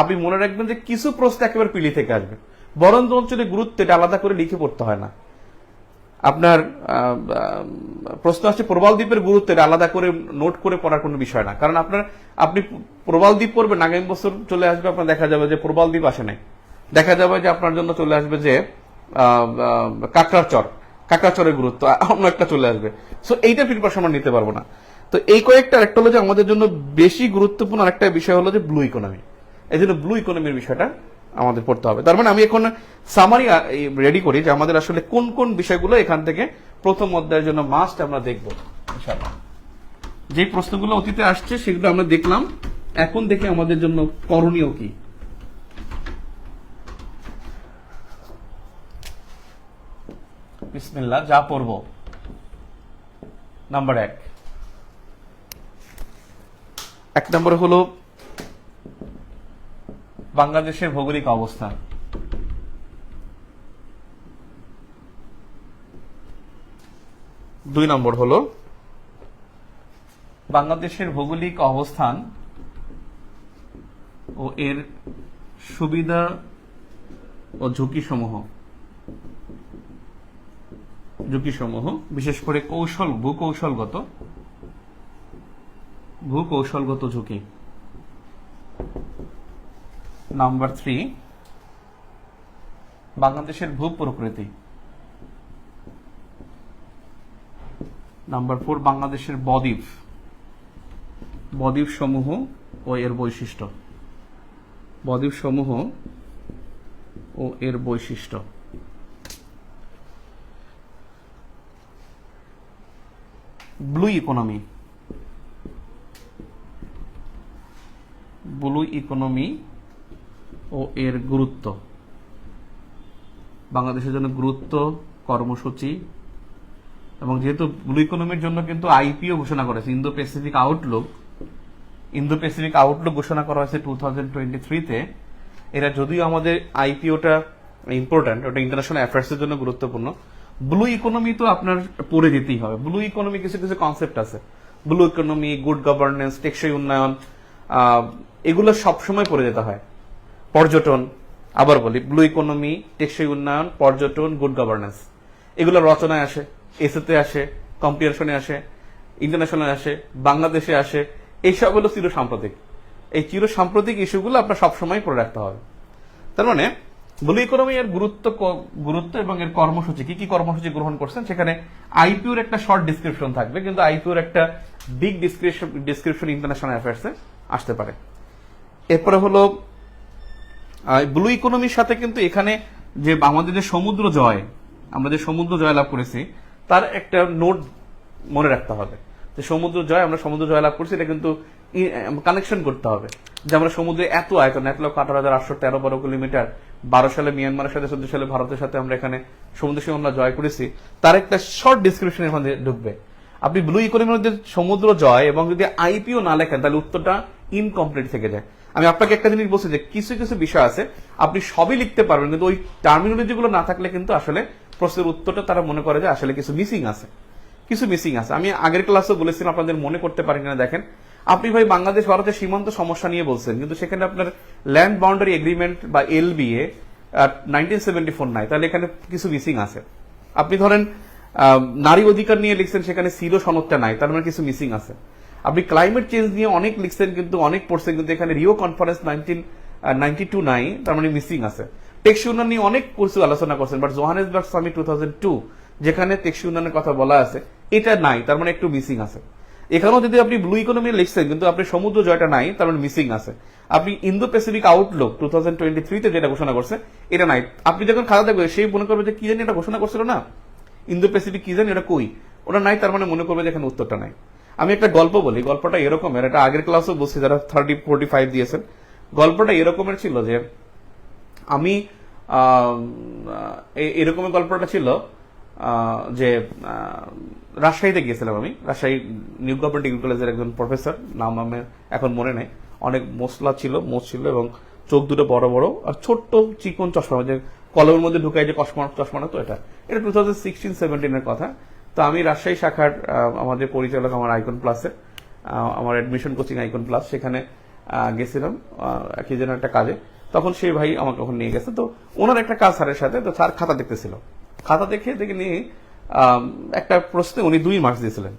[SPEAKER 1] আপনি মনে রাখবেন যে কিছু প্রশ্ন একেবারে পিলি থেকে আসবে, বরঞ্চ অঞ্চলের গুরুত্ব এটা আলাদা করে লিখে পড়তে হয় না। আপনার প্রশ্ন আসছে প্রবাল দ্বীপের গুরুত্ব, এটা আলাদা করে নোট করে পড়ার কোনো বিষয় না। কারণ আপনি প্রবাল দ্বীপ পড়বেন, আগামী বছর চলে আসবে আপনার দেখা যাবে যে প্রবাল দ্বীপ আসে নাই, দেখা যাবে যে আপনার জন্য চলে আসবে যে কাকড়াচরের গুরুত্ব অন্য একটা চলে আসবে। সো এইটা প্রিপারেশন আমরা নিতে পারবো না। তো এই কয়েকটা একটা হলো যে আমাদের জন্য বেশি গুরুত্বপূর্ণ আরেকটা বিষয় হলো যে ব্লু ইকোনমি। এই জন্য ব্লু ইকোনমির বিষয়টা আমাদের পড়তে হবে। তার মানে আমি এখন সামারি রেডি করি যে আমাদের আসলে কোন কোন বিষয়গুলো এখান থেকে প্রথম অধ্যায়ের জন্য মাস্ট আমরা দেখব ইনশাআল্লাহ। যে প্রশ্নগুলো অতীতে আসছে সেগুলো আমরা দেখলাম, এখন দেখে আমাদের জন্য করণীয় কি। বিসমিল্লাহ, যা পড়ব। নাম্বার 1 নম্বরে হলো বাংলাদেশের ভৌগোলিক অবস্থান। 2 নম্বর হলো বাংলাদেশের ভৌগোলিক অবস্থান ও এর সুবিধা ও ঝুঁকিসমূহ, বিশেষ করে ভূকৌশলগত ঝুঁকি। নাম্বার 3 বাংলাদেশের ভূপ্রকৃতি। নাম্বার 4 বাংলাদেশের বদ্বীপ সমূহ ও এর বৈশিষ্ট্য। ব্লু ইকোনমি ও এর গুরুত্ব, বাংলাদেশের জন্য গুরুত্ব, কর্মসূচি, এবং যেহেতু ব্লু ইকোনমির জন্য কিন্তু আইপিও ঘোষণা করেছে, ইন্দো প্যাসিফিক আউটলুক ঘোষণা করা হয়েছে 2023-তে। এটা যদিও আমাদের আইপিওটা ইম্পর্টেন্ট, ওটা ইন্টারন্যাশনাল অ্যাফেয়ার্সের জন্য গুরুত্বপূর্ণ। ব্লু ইকোনমি তো আপনার পড়ে যেতেই হবে। ব্লু ইকোনমি কিছু কনসেপ্ট আছে, ব্লু ইকোনমি, গুড গভর্নেন্স, টেকসই উন্নয়ন, এগুলো সবসময় পড়ে যেতে হয়। পর্যটন, আবার বলি ব্লু ইকোনমি, টেকসই উন্নয়ন, পর্যটন, গুড গভর্নেন্স, এগুলো রচনায় আসে, এসেতে আসে, কম্পিটিশনে আসে, ইন্টারন্যাশনাল আসে, বাংলাদেশে আসে। এইসব হলো চিরসাম্প্রতিক। এই চিরসাম্প্রতিক ইস্যুগুলো আপনার সবসময় পড়ে রাখতে হবে। তার মানে ব্লু ইকোনমি এর গুরুত্ব এবং এর কর্মসূচি, কি কি কর্মসূচি গ্রহণ করছেন, সেখানে আইপিওর একটা শর্ট ডিসক্রিপশন থাকবে, কিন্তু আইপিওর একটা বিগ ডিসক্রিপশন ইন্টারন্যাশনাল অ্যাফেয়ার্সে আসতে পারে। এরপরে হলো ব্লু ইকোনমির সাথে কিন্তু এখানে যে আমাদের যে সমুদ্র জয়, আমরা যে সমুদ্র জয় লাভ করেছি তার একটা নোট মনে রাখতে হবে, যে সমুদ্র জয়, আমরা সমুদ্র জয় লাভ করছি, এটা কিন্তু কানেকশন করতে হবে যে আমরা সমুদ্রে এত আয়তন 1,18,813 12 সালে মিয়ানমারের সাথে, 14 সালে ভারতের সাথে আমরা এখানে সমুদ্র সীমা আমরা জয় করেছি, তার একটা শর্ট ডিসক্রিপশন এর মধ্যে ঢুকবে। আপনি ব্লু ইকোনমির মধ্যে সমুদ্র জয় এবং যদি আইপিও না লেখেন তাহলে উত্তরটা ইনকমপ্লিট থেকে যায়। আমি আপনাকে একটা জিনিস বলছি যে কিছু কিছু বিষয় আছে আপনি সবই লিখতে পারবেন, কিন্তু ওই টার্মিনোলজি গুলো না থাকলে কিন্তু আসলে প্রশ্নের উত্তরটা তারা মনে করে যে আসলে কিছু মিসিং আছে, কিছু মিসিং আছে। আমি আগের ক্লাসে বলেছিলাম, আপনাদের মনে করতে পারেন কিনা দেখেন, আপনি ভাই বাংলাদেশ ভারতের সীমান্ত সমস্যা নিয়ে বলছেন, কিন্তু সেখানে আপনার ল্যান্ড বাউন্ডারি এগ্রিমেন্ট বা এলবিএ 1974 নাই, তাহলে এখানে কিছু মিসিং আছে। আপনি ধরেন নারী অধিকার নিয়ে লিখছেন, সেখানে সিলো সনদটা নাই, তার মানে কিছু মিসিং আছে। আপনি ক্লাইমেট চেঞ্জ নিয়ে অনেক লিখছেন, কিন্তু অনেক পড়ছেন, কিন্তু এখানে রিও কনফারেন্স 1992 নাই, তার মানে মিসিং আছে। টেকসই উন্নয়ন নিয়ে অনেক কিছু আলোচনা করছেন, বাট জোহানেসবার্গ সামিট 2002 যেখানে টেকসই উন্নয়নের কথা বলা আছে এটা নাই, তার মানে একটু মিসিং আছে। এখানেও যদি আপনি ব্লু ইকোনমি লিখছেন কিন্তু আপনি সমুদ্র জয়টা নাই, তার মানে মিসিং আছে। আপনি ইন্দো প্যাসিফিক আউটলুক 2023 তে যেটা ঘোষণা করছে এটা নাই। আপনি যখন খাতা দেখবেন সেই মনে করবে যে কি জানি এটা ঘোষণা করছিল না, ইন্দো প্যাসিফিক কি জানি, এটা কই, ওটা নাই, তার মানে মনে করবে যে এখানে উত্তরটা নাই। আমি একটা গল্প বলি, গল্পটা এরকমের, এটা আগের ক্লাসও বলছি যারা 30-45 দিয়েছেন। গল্পটা এরকমের ছিল যে আমি এরকমের গল্পটা ছিল যে রাজশাহীতে গিয়েছিলাম আমি। রাজশাহী নিউ গভর্নমেন্ট ডিগ্রি কলেজের একজন প্রফেসর, নাম আমার এখন মনে নেই, অনেক মোসলা ছিল, মোচ ছিল এবং চোখ দুটো বড় বড় আর ছোট্ট চিকন চশমা, যে কলমের মধ্যে ঢুকায় যে চশমাটা, তো এটা 2016-17 এর কথা। তো আমি রাজশাহী শাখার আমাদের পরিচালক আমার আইকন প্লাসে, আমার অ্যাডমিশন কোচিং আইকন প্লাস, সেখানে গেছিলাম কি যেন একটা কাজে। তখন সেই ভাই আমাকে ওখানে নিয়ে গেছে, তো ওনার একটা কাজ স্যারের সাথে, তো স্যার খাতা দেখতেছিল। খাতা দেখে নিয়ে একটা প্রশ্নে উনি 2 মার্কস দিয়েছিলেন।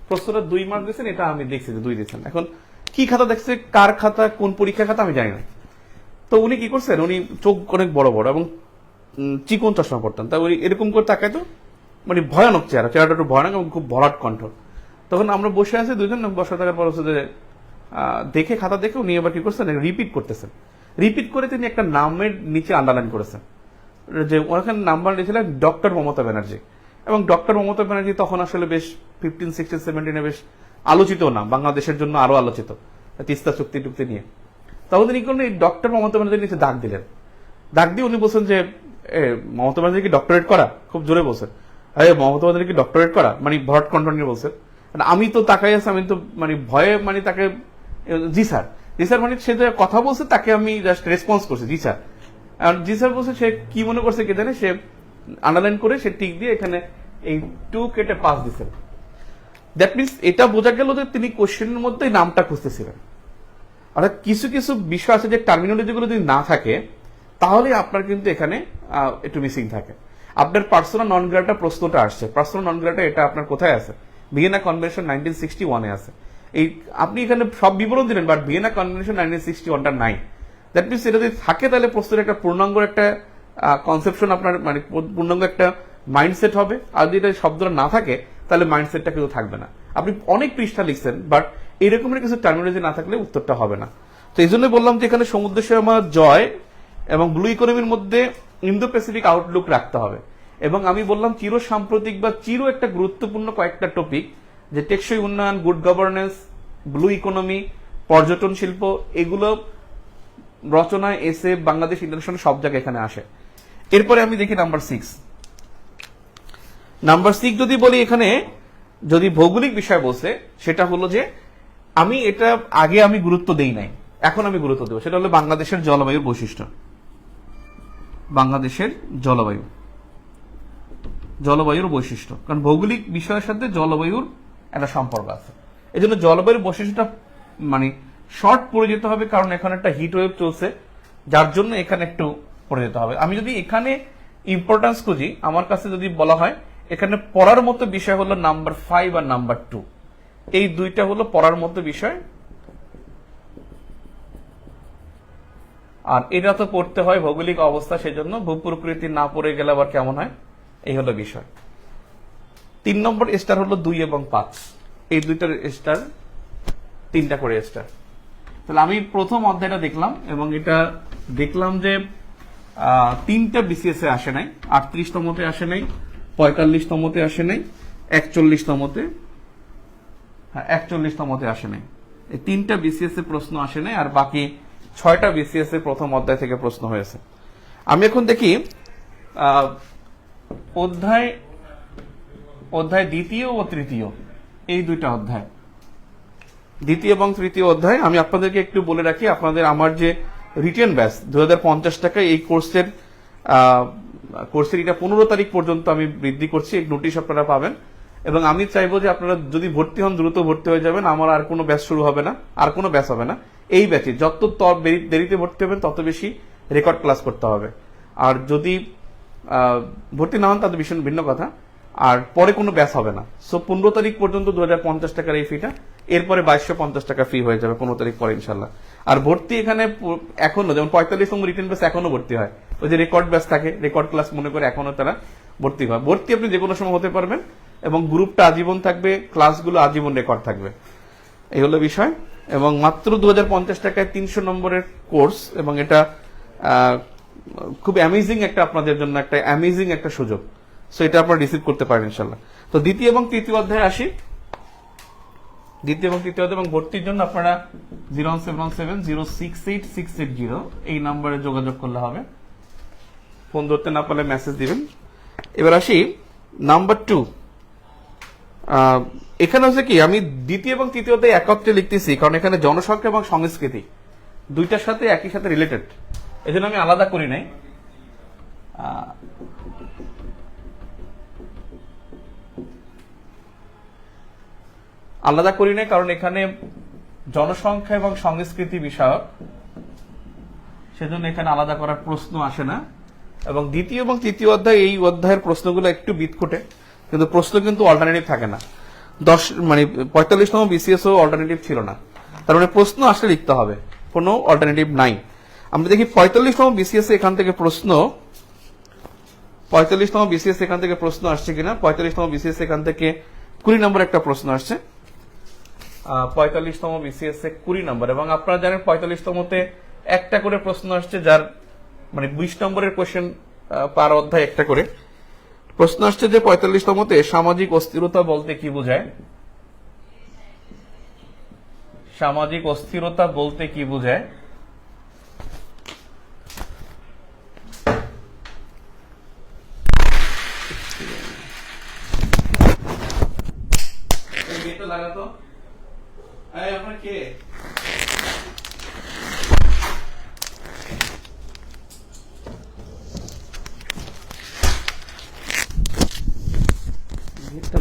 [SPEAKER 1] প্রশ্নটা 2 মার্কস দিয়েছেন, এটা আমি দেখছি যে 2 দিয়েছেন। এখন কি খাতা দেখছে, কার খাতা, কোন পরীক্ষার খাতা আমি জানি না। তো উনি কি করছেন, উনি চোখ অনেক বড় বড় এবং চিকন চশমা পড়তেন, তা উনি এরকম করে তাকাইতো, মানে ভয়ানক চেহারাটা একটু ভয়ানক এবং খুব ভরাট কণ্ঠ। তখন আমরা বসে আছি দুজন, বসে থাকার পর হচ্ছে যে দেখে খাতা দেখে উনি এবার কি করছেন, রিপিট করতেছেন। রিপিট করে তিনি একটা নামের নিচে আন্ডারলাইন করেছেন, যে ওখানে নাম্বার লিখেছিলেন ডক্টর মমতা ব্যানার্জি। এবং ডক্টর মমতা ব্যানার্জি তখন আসলে বেশ 15, 16, 17 বেশ আলোচিত নাম, বাংলাদেশের জন্য আরো আলোচিত, তিস্তা চুক্তি টুক্তি নিয়ে। তখন তিনি এই ডক্টর মমতা ব্যানার্জির নিচে দাগ দিলেন। দাগ দিয়ে উনি বলছেন যে মমতা ব্যানার্জি কি ডক্টরেট করা, খুব জোরে বলছেন, মমতা ব্যানার্জি কি ডক্টরেট করা, মানে ভরাট কণ্ঠ নিয়ে বলছেন। আমি তো তাকাই আছি, আমি তো মানে ভয়ে মানে তাকে জি স্যার, জি স্যার, মানে সে যে কথা বলছে তাকে আমি জাস্ট রেসপন্স করছি জি স্যার। আর জি স্যার বলছে, সে কি মনে করছে কে জানে, সে আন্ডারলাইন করে সে টিক দিয়ে এখানে এই 2 কেটে পাস দিচ্ছেন। দ্যাট মিনস এটা বোঝা গেল যে তিনি কোশ্চেনের মধ্যে নামটা খুঁজতেছিলেন। অর্থাৎ কিছু কিছু বিষয় আছে যে টার্মিনোলজি গুলো যদি না থাকে তাহলে আপনার কিন্তু এখানে একটু মিসিং থাকে। আপনার পার্সোনা নন গ্রাটা প্রশ্নটা আসছে, পার্সোনা নন গ্রাটা এটা আপনার কোথায় আছে, ভিয়েনা কনভেনশন 1961 আছে। এই আপনি এখানে সব বিবরণ দিলেন, বাট ভিয়েনা কনভেনশন 1961টা নাই। দ্যাট মিনস এটা যদি থাকে তাহলে প্রশ্নের একটা পূর্ণাঙ্গ একটা কনসেপশন আপনার, মানে পূর্ণাঙ্গ একটা মাইন্ডসেট হবে। আর যদি এটা শব্দটা না থাকে তাহলে মাইন্ডসেটটা কিন্তু থাকবে না। আপনি অনেক পৃষ্ঠা লিখছেন, বাট এরকমের কিছু টার্মিনোলজি না থাকলে উত্তরটা হবে না। তো এই জন্য বললাম যে এখানে সমুদ্র সীমা জয় এবং ব্লু ইকোনমির মধ্যে ইন্দো প্যাসিফিক আউটলুক রাখতে হবে। এবং আমি বললাম চির সাম্প্রতিক বা চির একটা গুরুত্বপূর্ণ কয়েকটা টপিক, যে টেকসই উন্নয়ন, গুড গভর্নেন্স, ব্লু ইকোনমি, পর্যটন শিল্প, এগুলো রচনায় এসে বাংলাদেশ ইন্টারন্যাশনাল সব জায়গায় এখানে আসে। এরপরে আমি দেখি নাম্বার 6। নাম্বার 6 যদি বলি, এখানে যদি ভৌগোলিক বিষয় বলছে সেটা হলো যে আমি এটা আগে আমি গুরুত্ব দেই নাই, এখন আমি গুরুত্ব দেব, সেটা হলো বাংলাদেশের জলবায়ুর বৈশিষ্ট্য। বাংলাদেশের জলবায়ুর বৈশিষ্ট্য, কারণ ভৌগোলিক বিষয়ের সাথে জলবায়ুর একটা সম্পর্ক আছে। এই জন্য জলবায়ুর বৈশিষ্ট্যটা মানে শর্ট পড়ে যেতে হবে, কারণ এখানে একটা হিট ওয়েভ চলছে, যার জন্য এখানে একটু পড়ে যেতে হবে। আমি যদি এখানে ইম্পর্টেন্স খুঁজি, আমার কাছে যদি বলা হয় এখানে পড়ার মতো বিষয় হলো নাম্বার 5 আর নাম্বার 2, এই দুইটা হলো পড়ার মতো বিষয়। আর এটা তো পড়তে হয় ভৌগোলিক অবস্থা, সেজন্য ভূপ্রকৃতি না পড়ে গেলে আবার কেমন হয়, এই হলো বিষয়। 3 নম্বর স্টার হলো 2 এবং 5, এই দুইটার স্টার 3টা করে স্টার। তাহলে আমি প্রথম অধ্যায়টা দেখলাম এবং এটা দেখলাম যে তিনটা বিসিএস এ আসে নাই, 38তমতে আসে নাই, 45তমতে আসে নাই, 41তমতে, হ্যাঁ 41তমতে আসে নাই। এই তিনটা বিসিএস এ প্রশ্ন আসে নাই, আর বাকি 6টা বিসিএস এ প্রথম অধ্যায় থেকে প্রশ্ন হয়েছে। আমি এখন দেখি অধ্যায় দ্বিতীয় ও তৃতীয়, এই দুইটা অধ্যায়, দ্বিতীয় এবং তৃতীয় অধ্যায়। আমি আপনাদেরকে একটু বলে রাখি, আপনাদের আমার যে রিটেন ব্যাচ 2050 টাকায় এই কোর্সের এটা 15 তারিখ পর্যন্ত আমি বৃদ্ধি করছি, এই নোটিশ আপনারা পাবেন। এবং আমি চাইবো যে আপনারা যদি ভর্তি হন দ্রুত ভর্তি হয়ে যাবেন, আমার আর কোনো ব্যাচ শুরু হবে না, আর কোনো ব্যাচ হবে না। এই ব্যাচে যত দেরিতে ভর্তি হবেন তত বেশি রেকর্ড ক্লাস করতে হবে। আর যদি ভর্তি না হন তাদের ভীষণ ভিন্ন কথা, আর পরে কোনো ব্যাচ হবে না। সো 15 তারিখ পর্যন্ত 2050 টাকার এই ফিটা, এরপরে 2250 টাকা ফি হয়ে যাবে 15 তারিখ পরে ইনশাল্লাহ। আর ভর্তি এখানে এখনো যেমন 45তম রিটেন ব্যাচ এখনো ভর্তি হয়, ওই যে রেকর্ড ব্যাচ থাকে, রেকর্ড ক্লাস মনে করে এখনো তারা ভর্তি হয়। ভর্তি আপনি যে কোনো সময় হতে পারবেন, এবং গ্রুপটা আজীবন থাকবে, ক্লাসগুলো আজীবন রেকর্ড থাকবে, এই হলো বিষয়। এবং মাত্র 2050 টাকায় 300 নম্বরের কোর্স, এবং এটা খুব অ্যামেজিং একটা আপনাদের জন্য একটা অ্যামেজিং একটা সুযোগ। সো এটা আপনারা রিসিভ করতে পারেন ইনশাল্লাহ। তো দ্বিতীয় এবং তৃতীয় অধ্যায়ে আসি। দ্বিতীয় এবং তৃতীয় অধ্যায় এবং ভর্তির জন্য আপনারা 017706868 এই নম্বরে যোগাযোগ করলে হবে। ফোন ধরতে না পারলে মেসেজ দিবেন। এবার আসি নাম্বার 2। এখানে হচ্ছে কি, আমি দ্বিতীয় এবং তৃতীয় অধ্যায় একত্রে লিখতেছি, কারণ এখানে জনসংখ্যা এবং সংস্কৃতি দুইটার সাথে একই সাথে রিলেটেড, এই জন্য আমি আলাদা করি নাই। কারণ এখানে জনসংখ্যা এবং সংস্কৃতি বিষয়ক, সেজন্য এখানে আলাদা করার প্রশ্ন আসে না। এবং দ্বিতীয় এবং তৃতীয় অধ্যায়, এই অধ্যায়ের প্রশ্নগুলো একটু বিদঘুটে, কিন্তু প্রশ্ন কিন্তু অল্টারনেটিভ থাকে না। 45তম বিসিএস ও অল্টারনেটিভ ছিল না, তার মানে প্রশ্ন আসলে লিখতে হবে, কোনো অল্টারনেটিভ নাই। আমরা দেখি 45তম বিসিএস এখান থেকে প্রশ্ন, 45তম বিসিএস এখান থেকে প্রশ্ন আসছে কিনা। 45তম বিসিএস এখান থেকে 20 নম্বর একটা প্রশ্ন আসছে, 45তম বিসিএস এ 20 নম্বর। এবং আপনারা জানেন 45তমতে একটা করে প্রশ্ন আসছে, যার মানে 20 নম্বরের কোয়েশ্চেন পার অধ্যায় একটা করে প্রশ্ন আসছে। যে 45তমতে সামাজিক অস্থিরতা বলতে কি বোঝায়, সামাজিক অস্থিরতা বলতে কি বোঝায়। লাগাতো আপনার কে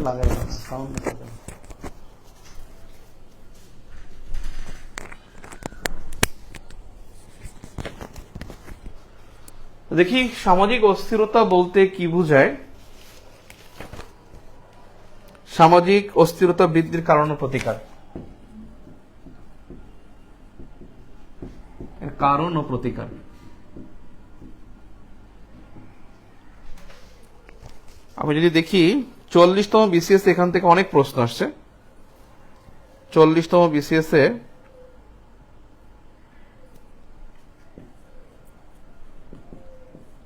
[SPEAKER 1] লাগাই সাউন্ড। দেখি সামাজিক অস্থিরতা বলতে কি বোঝায়। সামাজিক অস্থিরতা বৃদ্ধির কারণ ও প্রতিকার, কারণ ও প্রতিকার। আমি যদি দেখি 40তম বিসিএস এখান থেকে অনেক প্রশ্ন আসছে। 40তম বিসিএস এ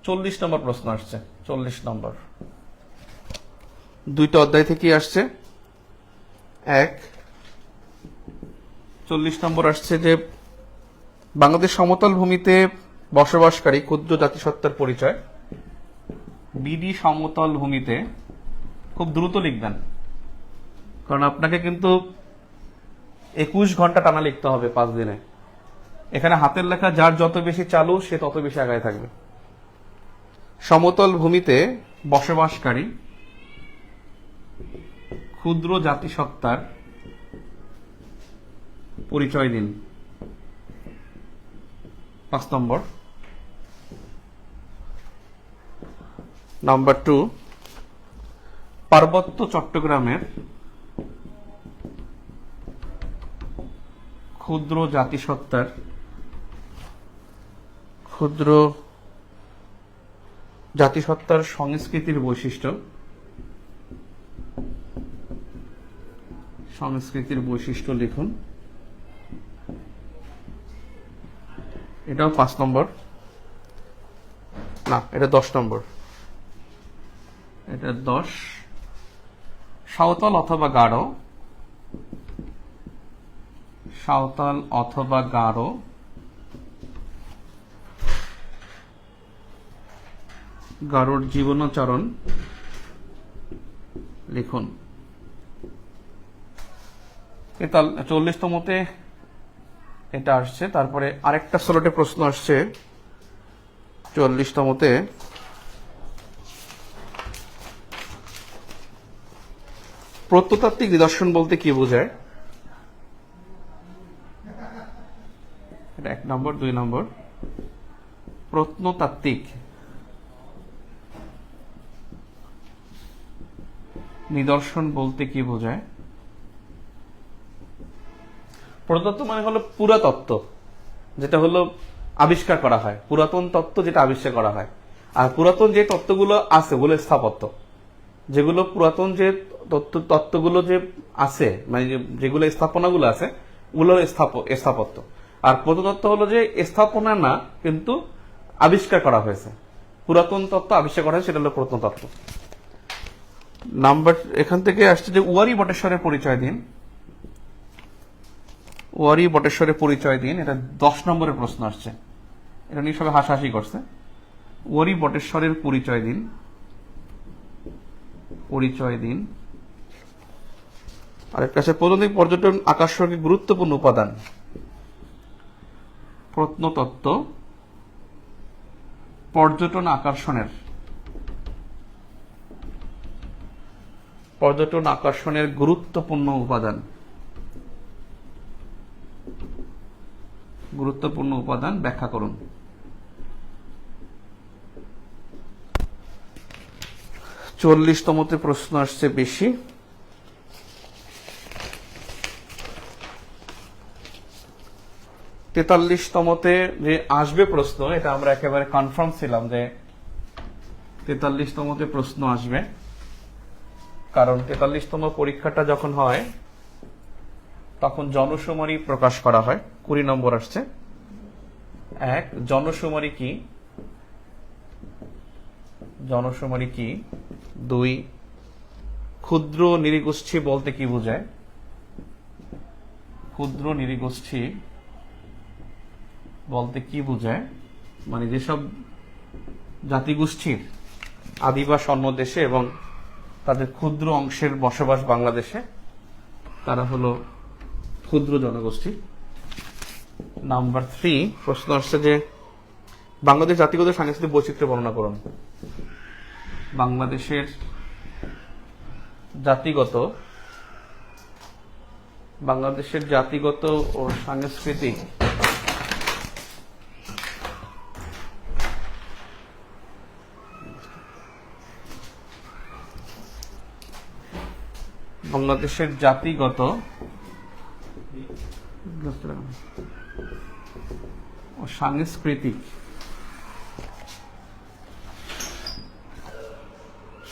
[SPEAKER 1] 40 নম্বর প্রশ্ন আসছে, 40 নম্বর দুইটা অধ্যায় থেকে আসছে। 40 নম্বর আসছে যে বাংলাদেশ সমতল ভূমিতে বসবাসকারী ক্ষুদ্র জাতিসত্তার পরিচয়। বিডি সমতল ভূমিতে, খুব দ্রুত লিখবেন, কারণ আপনাকে কিন্তু 21 ঘন্টা টানা লিখতে হবে 5 দিনে। এখানে হাতের লেখা যার যত বেশি চালু সে তত বেশি আগায় থাকবে। সমতল ভূমিতে বসবাসকারী ক্ষুদ্র জাতিসত্তার পরিচয় দিন, 5 নম্বর। নাম্বার 2, পার্বত্য চট্টগ্রামের ক্ষুদ্র জাতিসত্তার সংস্কৃতির বৈশিষ্ট্য। সংস্কৃতির বৈশিষ্ট্য লিখুন। এটাও 5 নম্বর, না এটা 10 নম্বর, এটা 10। সাঁওতাল অথবা গারো, সাঁওতাল অথবা গারো গারোর জীবনাচরণ লিখুন। 40তমতে এটা আসছে। তারপরে আরেকটা স্লটে প্রশ্ন আসছে 44তমতে, প্রত্নতাত্ত্বিক নিদর্শন বলতে কি বোঝায়? এটা 1 নম্বর। 2 নম্বর, প্রত্নতাত্ত্বিক নিদর্শন বলতে কি বোঝায়? প্রত্নতত্ত্ব মানে হলো পুরাতত্ত্ব, যেটা হলো আবিষ্কার করা হয়, পুরাতন তত্ত্ব যেটা আবিষ্কার করা হয়। আর পুরাতন যে তত্ত্বগুলো আছে ওগুলো স্থাপত্য, যেগুলো পুরাতন যে তত্ত্বগুলো যে আছে, মানে যেগুলো স্থাপনাগুলো আছে ওগুলো স্থাপত্য। আর প্রত্নতত্ত্ব হলো যে স্থাপনা না, কিন্তু আবিষ্কার করা হয়েছে, পুরাতন তত্ত্ব আবিষ্কার করা হয়েছে, সেটা হলো প্রত্নতত্ত্ব। নাম্বার এখান থেকে আসছে যে ওয়ারী বটেশ্বরের পরিচয় দিন। ওয়ারী বটেশ্বরের পরিচয় দিন, এটা 10 নম্বরের প্রশ্ন আসছে। এটা নিয়ে সবাই হাসাহাসি করছে। ওয়ারী বটেশ্বরের পরিচয় দিন, পরিচয় দিন। আরেকটা আছে প্রত্নতাত্ত্বিক পর্যটন আকর্ষণের গুরুত্বপূর্ণ উপাদান। প্রত্নতত্ত্ব পর্যটন আকর্ষণের গুরুত্বপূর্ণ উপাদান। গুরুত্বপূর্ণ উপাদান ব্যাখ্যা করুন। 40তমতে প্রশ্ন আসছে বেশি। 43তমতে যে আসবে প্রশ্ন, এটা আমরা একেবারে কনফার্ম ছিলাম যে 43তমতে প্রশ্ন আসবে, কারণ 43তম পরীক্ষাটা যখন হয় তখন জনশুমারি প্রকাশ করা হয়। 20 নম্বর আসছে। 1, জনশুমারি কি? জনশুমারি কি? 2, ক্ষুদ্র নৃগোষ্ঠী বলতে কি বোঝায়? ক্ষুদ্র নৃগোষ্ঠী বলতে কি বোঝায়? মানে যেসব জাতিগোষ্ঠীর আদিবাস অন্য দেশে এবং তাদের ক্ষুদ্র অংশের বসবাস বাংলাদেশে, তারা হলো ক্ষুদ্র জনগোষ্ঠী। নাম্বার 3 প্রশ্ন আসছে যে বাংলাদেশ জাতিগত সাংস্কৃতিক বৈচিত্র্য বর্ণনা করুন। বাংলাদেশের জাতিগত ও সাংস্কৃতিক বাংলাদেশের জাতিগত ও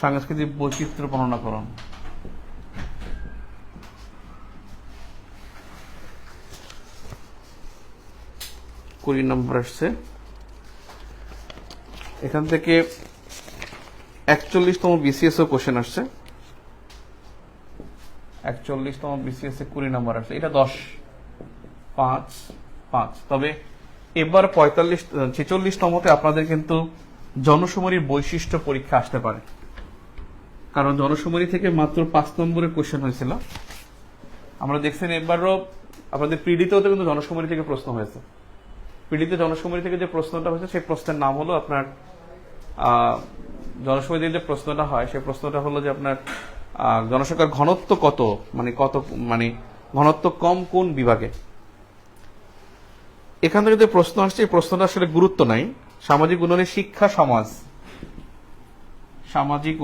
[SPEAKER 1] সাংস্কৃতিক বৈচিত্র্য বর্ণনা করুন। কুড়ি নম্বর আসছে। এখান থেকে 41তম বিসিএস ও কোশ্চেন আসছে। 41তম বিসিএস এ 20 নম্বর আসছে। এটা 10, 5, 5। তবে এবার 46তমতে আপনাদের কিন্তু জনশুমারির বৈশিষ্ট্য পরীক্ষা আসতে পারে, কারণ জনশুমারি থেকে মাত্র 5 নম্বরের কোশ্চেন হয়েছিল। আমরা দেখছেন এবারও আপনাদের পিডিতেও তো কিন্তু জনশুমারি থেকে প্রশ্ন হয়েছে। পিডিতে জনশুমারি থেকে যে প্রশ্নটা হয়েছে সেই প্রশ্নের নাম হলো আপনার জনশুমারি থেকে যে প্রশ্নটা হয় সেই প্রশ্নটা হলো যে আপনার জনসংখ্যার ঘনত্ব কত, মানে ঘনত্ব কম কোন বিভাগে। এখান থেকে যে প্রশ্ন আসছে এই প্রশ্নটা আসলে গুরুত্ব নাই। সামাজিক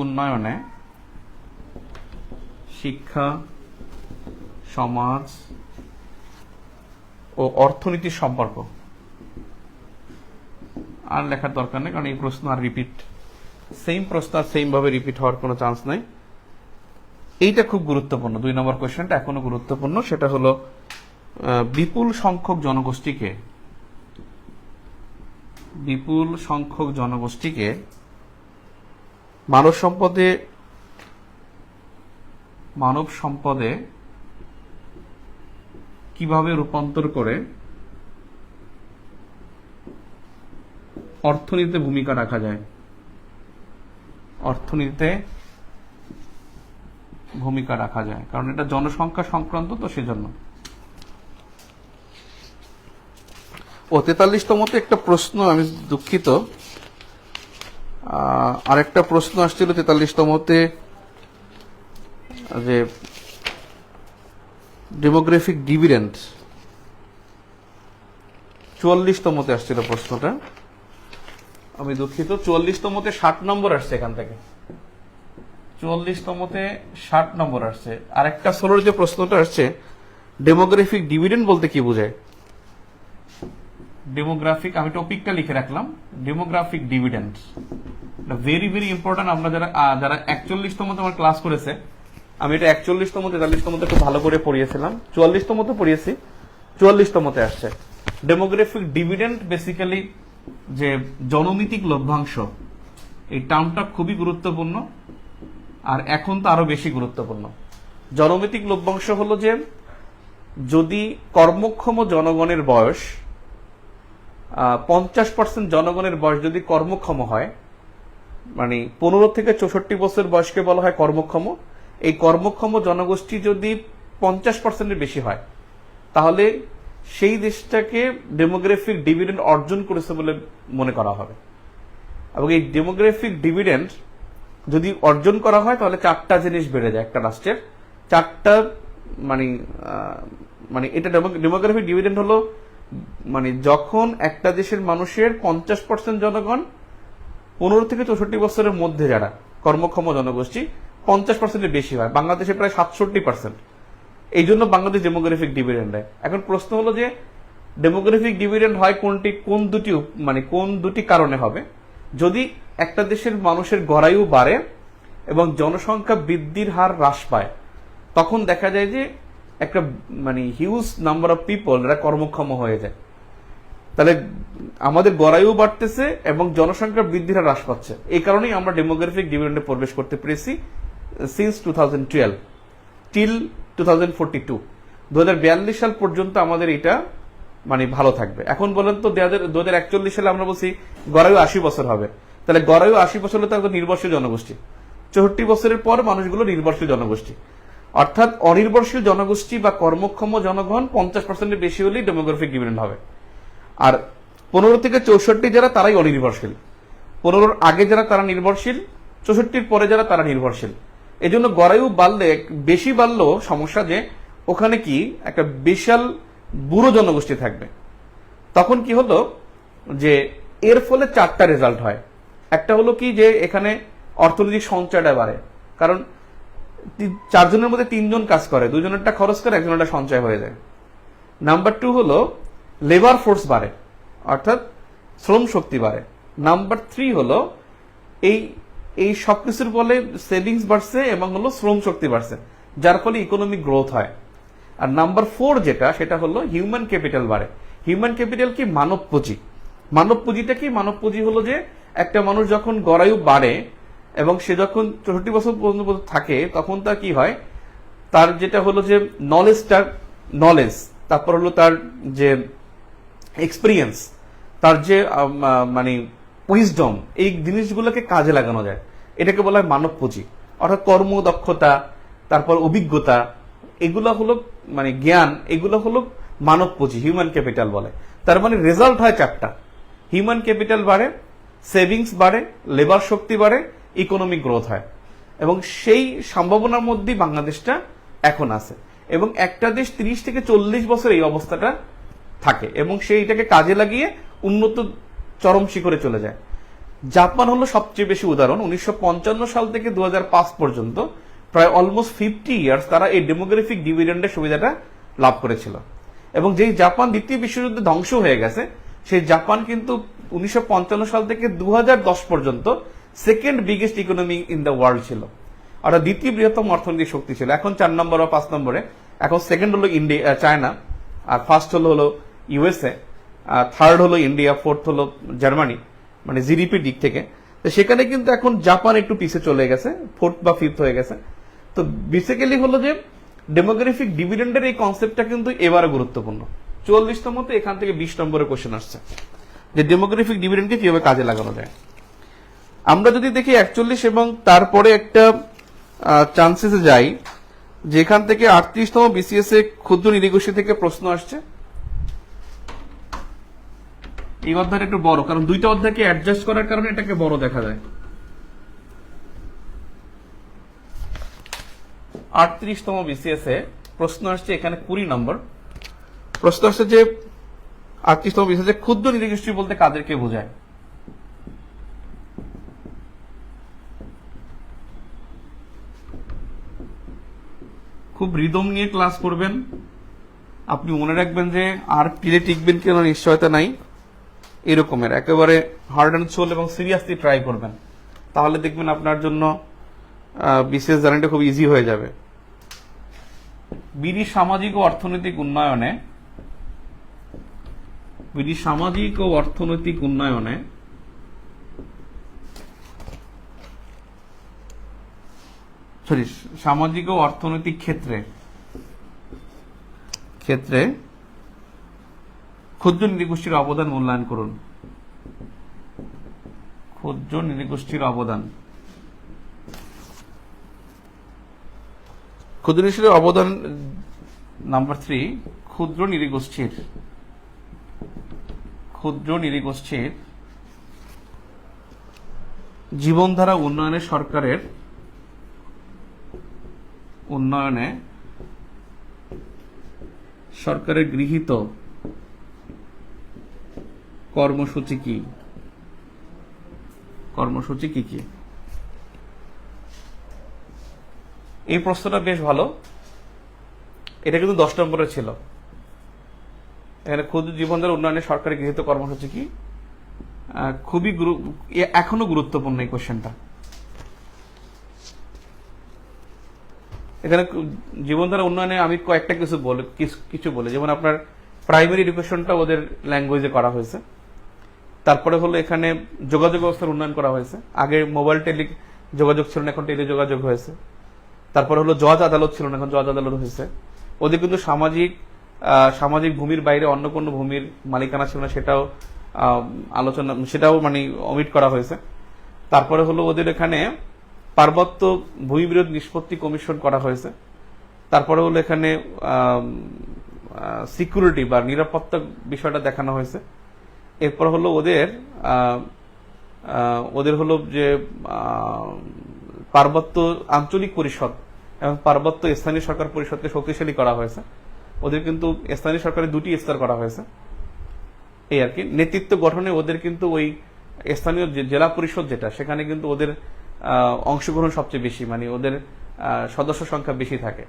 [SPEAKER 1] উন্নয়নে শিক্ষা সমাজ ও অর্থনীতির সম্পর্ক আর লেখার দরকার নেই, কারণ এই প্রশ্ন আর সেম প্রশ্ন আর সেম ভাবে রিপিট হওয়ার কোনো চান্স নাই। এইটা খুব গুরুত্বপূর্ণ। 2 নম্বর কোয়েশ্চেনটা এখনো গুরুত্বপূর্ণ। সেটা হলো বিপুল সংখ্যক জনগোষ্ঠীকে বিপুল সংখ্যক জনগোষ্ঠীকে মানব সম্পদে কিভাবে রূপান্তর করে অর্থনীতিতে ভূমিকা রাখা যায়, কারণ এটা জনসংখ্যা সংক্রান্ত, তো সেজন্য। 43তমতে একটা প্রশ্ন, আমি দুঃখিত, আরেকটা প্রশ্ন আসছিল 43তমতে, যে ডেমোগ্রাফিক ডিভিডেন্ড 44তমতে আসছিল প্রশ্নটা, আমি দুঃখিত। 44তমতে 60 নম্বর আসছে, এখান থেকে 44তমতে 60 নম্বর আসছে। আরেকটা 16 যে প্রশ্নটা আসছে, ডেমোগ্রাফিক ডিভিডেন্ড বলতে কি বোঝায়? ডেমোগ্রাফিক, আমি টপিকটা লিখে রাখলাম, demographic dividend, very very important. আমরা যারা 41তমতে আমার ক্লাস করেছে, আমি এটা 41তম 43তমতে খুব ভালো করে পড়িয়েছিলাম, 44তমতে পড়িয়েছি, 44তমতে আসছে। ডেমোগ্রাফিক ডিভিডেন্ড বেসিক্যালি যে জনমিতিক লভ্যাংশ, এই টার্মটা খুবই গুরুত্বপূর্ণ, আর এখন তো আরো বেশি গুরুত্বপূর্ণ। জনমিতিক লভ্যাংশ হলো যে যদি কর্মক্ষম জনগণের বয়স 50% জনগণের বয়স যদি কর্মক্ষম হয়, মানে 15 থেকে 64 বছর বয়সকে বলা হয় কর্মক্ষম, এই কর্মক্ষম জনগোষ্ঠী যদি 50%-এর বেশি হয়, তাহলে সেই দেশটাকে ডেমোগ্রাফিক ডিভিডেন্ড অর্জন করেছে বলে মনে করা হবে। এবং এই ডেমোগ্রাফিক ডিভিডেন্ড যদি অর্জন করা হয়, তাহলে 4টা জিনিস বেড়ে যায় একটা রাষ্ট্রের, 4টা, মানে এটা ডেমোগ্রাফিক ডিভিডেন্ড হলো, মানে যখন একটা দেশের মানুষের 50% জনগণ 15 থেকে 64 বছরের মধ্যে যারা কর্মক্ষম জনগোষ্ঠী 50%-এর বেশি হয়, বাংলাদেশে প্রায় 67%, এই জন্য বাংলাদেশ ডেমোগ্রাফিক ডিভিডেন্ড দেয়। এখন প্রশ্ন হলো যে ডেমোগ্রাফিক ডিভিডেন্ড হয় কোন দুটি কারণে হবে? যদি একটা দেশের মানুষের গড়ায়ু বাড়ে এবং জনসংখ্যা বৃদ্ধির হার হ্রাস পায়, তখন দেখা যায় যে একটা হিউজ নাম্বার অফ পিপল এরা কর্মক্ষম হয়ে যায়। তাহলে আমাদের গড়ায়ু বাড়তেছে এবং জনসংখ্যা বৃদ্ধির হার হ্রাস পাচ্ছে, এই কারণেই আমরা ডেমোগ্রাফিক ডিভিডেন্ডে প্রবেশ করতে পেরেছি সিন্স 2012 টিল 2042। 2042 সাল পর্যন্ত আমাদের এটা ভালো থাকবে। এখন বলেন তো 2041 সালে আমরা বলছি গড়ায়ু 80 বছর হবে, তাহলে গড়ায়ু 80 বছর হলে তার নির্ভরশীল জনগোষ্ঠী, 64 বছরের পর মানুষগুলো নির্ভরশীল জনগোষ্ঠী, অর্থাৎ অনির্ভরশীল জনগোষ্ঠী বা কর্মক্ষম জনগণ 50%-এর বেশি হলেই ডেমোগ্রাফিক ডিভিডেন্ড হবে। আর 15 থেকে 64 যারা, তারাই অনির্ভরশীল, 15-র আগে যারা তারা নির্ভরশীল, 64-র পরে যারা তারা নির্ভরশীল। এই জন্য গড়ায়ু বেশি বাড়লেও সমস্যা যে ওখানে কি একটা বিশাল বুড়ো জনগোষ্ঠী থাকবে। তখন কি হলো যে এর ফলে 4টা রেজাল্ট হয়। একটা হলো কি যে এখানে অর্থনৈতিক সঞ্চয়টা বাড়ে, কারণ 4 জনের মধ্যে 3 জন কাজ করে, 2 জনেরটা খরচ করে, 1 জনেরটা সঞ্চয় হয়ে যায়। নাম্বার 2 হলো লেবার ফোর্স বাড়ে, অর্থাৎ শ্রম শক্তি বাড়ে। নাম্বার 3 হলো এই সবকিছুর ফলে সেভিংস বাড়ছে এবং হলো শ্রম শক্তি বাড়ছে, যার ফলে ইকোনমিক গ্রোথ হয়। আর নাম্বার 4 যেটা, সেটা হলো হিউম্যান ক্যাপিটাল বাড়ে। হিউম্যান ক্যাপিটাল কি? মানব পুঁজি। মানব পুঁজিটা কি? মানব পুঁজি হলো যে একটা মানুষ যখন গড়ায়ু বাড়ে এবং সে যখন 64 বছর পর্যন্ত থাকে, তখন তার কি হয়, তার যেটা হলো যে নলেজ, তারপর হলো তার যে এক্সপিরিয়েন্স, তার যে উইজডম, এই জিনিসগুলোকে কাজে লাগানো যায়, এটাকে বলা হয় মানব পুঁজি। অর্থাৎ কর্মদক্ষতা, তারপর অভিজ্ঞতা, এগুলো হলো জ্ঞান, এগুলো হলো মানব পুঁজি, হিউম্যান ক্যাপিটাল বলে। তার রেজাল্ট হয় 4টা, হিউম্যান ক্যাপিটাল বাড়ে, সেভিংস বাড়ে, লেবার শক্তি বাড়ে, ইকোনমিক গ্রোথ হয়। এবং সেই সম্ভাবনার মধ্যেই বাংলাদেশটা এখন আছে। এবং একটা দেশ 30 থেকে 40 বছর এই অবস্থাটা থাকে এবং সেইটাকে কাজে লাগিয়ে উন্নত চরম শিখরে চলে যায়। জাপান হলো সবচেয়ে বেশি উদাহরণ। 1955 সাল থেকে 2005 পর্যন্ত প্রায় অলমোস্ট 50 ইয়ার্স তারা এই ডেমোগ্রাফিক ডিভিডেন্ডের সুবিধাটা লাভ করেছিল। এবং যেই জাপান দ্বিতীয় বিশ্বযুদ্ধে ধ্বংস হয়ে গেছে, সেই জাপান কিন্তু 1955 সাল থেকে 2010 পর্যন্ত second biggest economy in the world ছিল, অর্থাৎ দ্বিতীয় বৃহত্তম অর্থনৈতিক শক্তি ছিল। এখন 4 নম্বর বা 5 নম্বরে, এখন সেকেন্ড হলো চায়না, আর ফার্স্ট হলো ইউএসএ। থার্ড হলো ইন্ডিয়া, ফোর্থ হলো জার্মানি, মানে জিডিপির দিক থেকে। তো সেখানে কিন্তু এখন জাপান একটু পিছিয়ে চলে গেছে, ফোর্থ বা ফিফথ হয়ে গেছে। তো বেসিক্যালি হলো যে ডেমোগ্রাফিক ডিভিডেন্ডের এই কনসেপ্টটা কিন্তু এবারে গুরুত্বপূর্ণ। 44তমতে এখান থেকে 20 নম্বরের কোশ্চেন আসছে যে ডেমোগ্রাফিক ডিভিডেন্ডকে কিভাবে কাজে লাগানো যায়। আমরা যদি দেখি 41 এবং তারপরে একটা চান্সেসে যাই, যেখান থেকে 38তম বিসিএস এ ক্ষুদ্র নিরীগোষ্ঠী থেকে প্রশ্ন আসছে। এই অধ্যায়টা একটু বড়, কারণ দুইটা অধ্যায়কে অ্যাডজাস্ট করার কারণে এটাকে বড় দেখা যায়। 38তম বিসিএস এ প্রশ্ন আসছে এখানে 20 নম্বর। প্রশ্ন আসছে যে 38তম বিসিএস এ ক্ষুদ্র নিরীগোষ্ঠী বলতে কাদেরকে বোঝায়। খুব রিদম নিয়ে ক্লাস করবেন। আপনি মনে রাখবেন যে আর পিলে টিকবেন কেন নিশ্চয়তা নাই, এরকমের একেবারে হার্ড অ্যান্ড সোল এবং সিরিয়াসলি ট্রাই করবেন, তাহলে দেখবেন আপনার জন্য বিশেষ জার্নিটা খুব ইজি হয়ে যাবে। বিডি সামাজিক ও অর্থনৈতিক উন্নয়নে, বিডি সামাজিক ও অর্থনৈতিক উন্নয়নে সামাজিক ও অর্থনৈতিক ক্ষেত্রে ক্ষেত্রে ক্ষুদ্র নৃগোষ্ঠীর অবদান মূল্যায়ন করুন। ক্ষুদ্র নৃগোষ্ঠীর অবদান, ক্ষুদ্র নৃগোষ্ঠীর অবদান নাম্বার 3, ক্ষুদ্র নৃগোষ্ঠীর জীবনধারা উন্নয়নে সরকারের গৃহীত কর্মসূচি কি? এই প্রশ্নটা বেশ ভালো, এটা কিন্তু 10 নম্বরে ছিল। এখানে ক্ষুদ্র জীবনধারা উন্নয়নে সরকারের গৃহীত কর্মসূচি কি, খুবই এখনো গুরুত্বপূর্ণ এই কোশ্চেনটা। এখানে জীবনধারা উন্নয়নে আমি কয়েকটা কিছু বলে, যেমন আপনার প্রাইমারি এডুকেশনটা ওদের ল্যাঙ্গুয়েজে করা হয়েছে। তারপরে হলো এখানে যোগাযোগ ব্যবস্থার উন্নয়ন করা হয়েছে। আগে মোবাইল যোগাযোগ ছিল না, এখন টেলি যোগাযোগ হয়েছে। তারপরে হলো জজ আদালত ছিল না, এখন জজ আদালত হয়েছে। ওদের কিন্তু সামাজিক ভূমির বাইরে অন্য কোনো ভূমির মালিকানা ছিল না, সেটাও মানে অমিট করা হয়েছে। তারপরে হলো ওদের এখানে পার্বত্য ভূমি বিরোধ নিষ্পত্তি কমিশন করা হয়েছে। তারপরে হলো এখানে সিকিউরিটি বা নিরাপত্তা বিষয়টা দেখানো হয়েছে। এরপর হলো ওদের হলো যে পার্বত্য আঞ্চলিক পরিষদ এবং পার্বত্য স্থানীয় সরকার পরিষদকে শক্তিশালী করা হয়েছে। ওদের কিন্তু স্থানীয় সরকারের 2টি স্তর করা হয়েছে, এই আর কি। নেতৃত্ব গঠনে ওদের কিন্তু ওই স্থানীয় জেলা পরিষদ যেটা, সেখানে কিন্তু ওদের অংশগ্রহণ সবচেয়ে বেশি, মানে ওদের সদস্য সংখ্যা বেশি থাকে।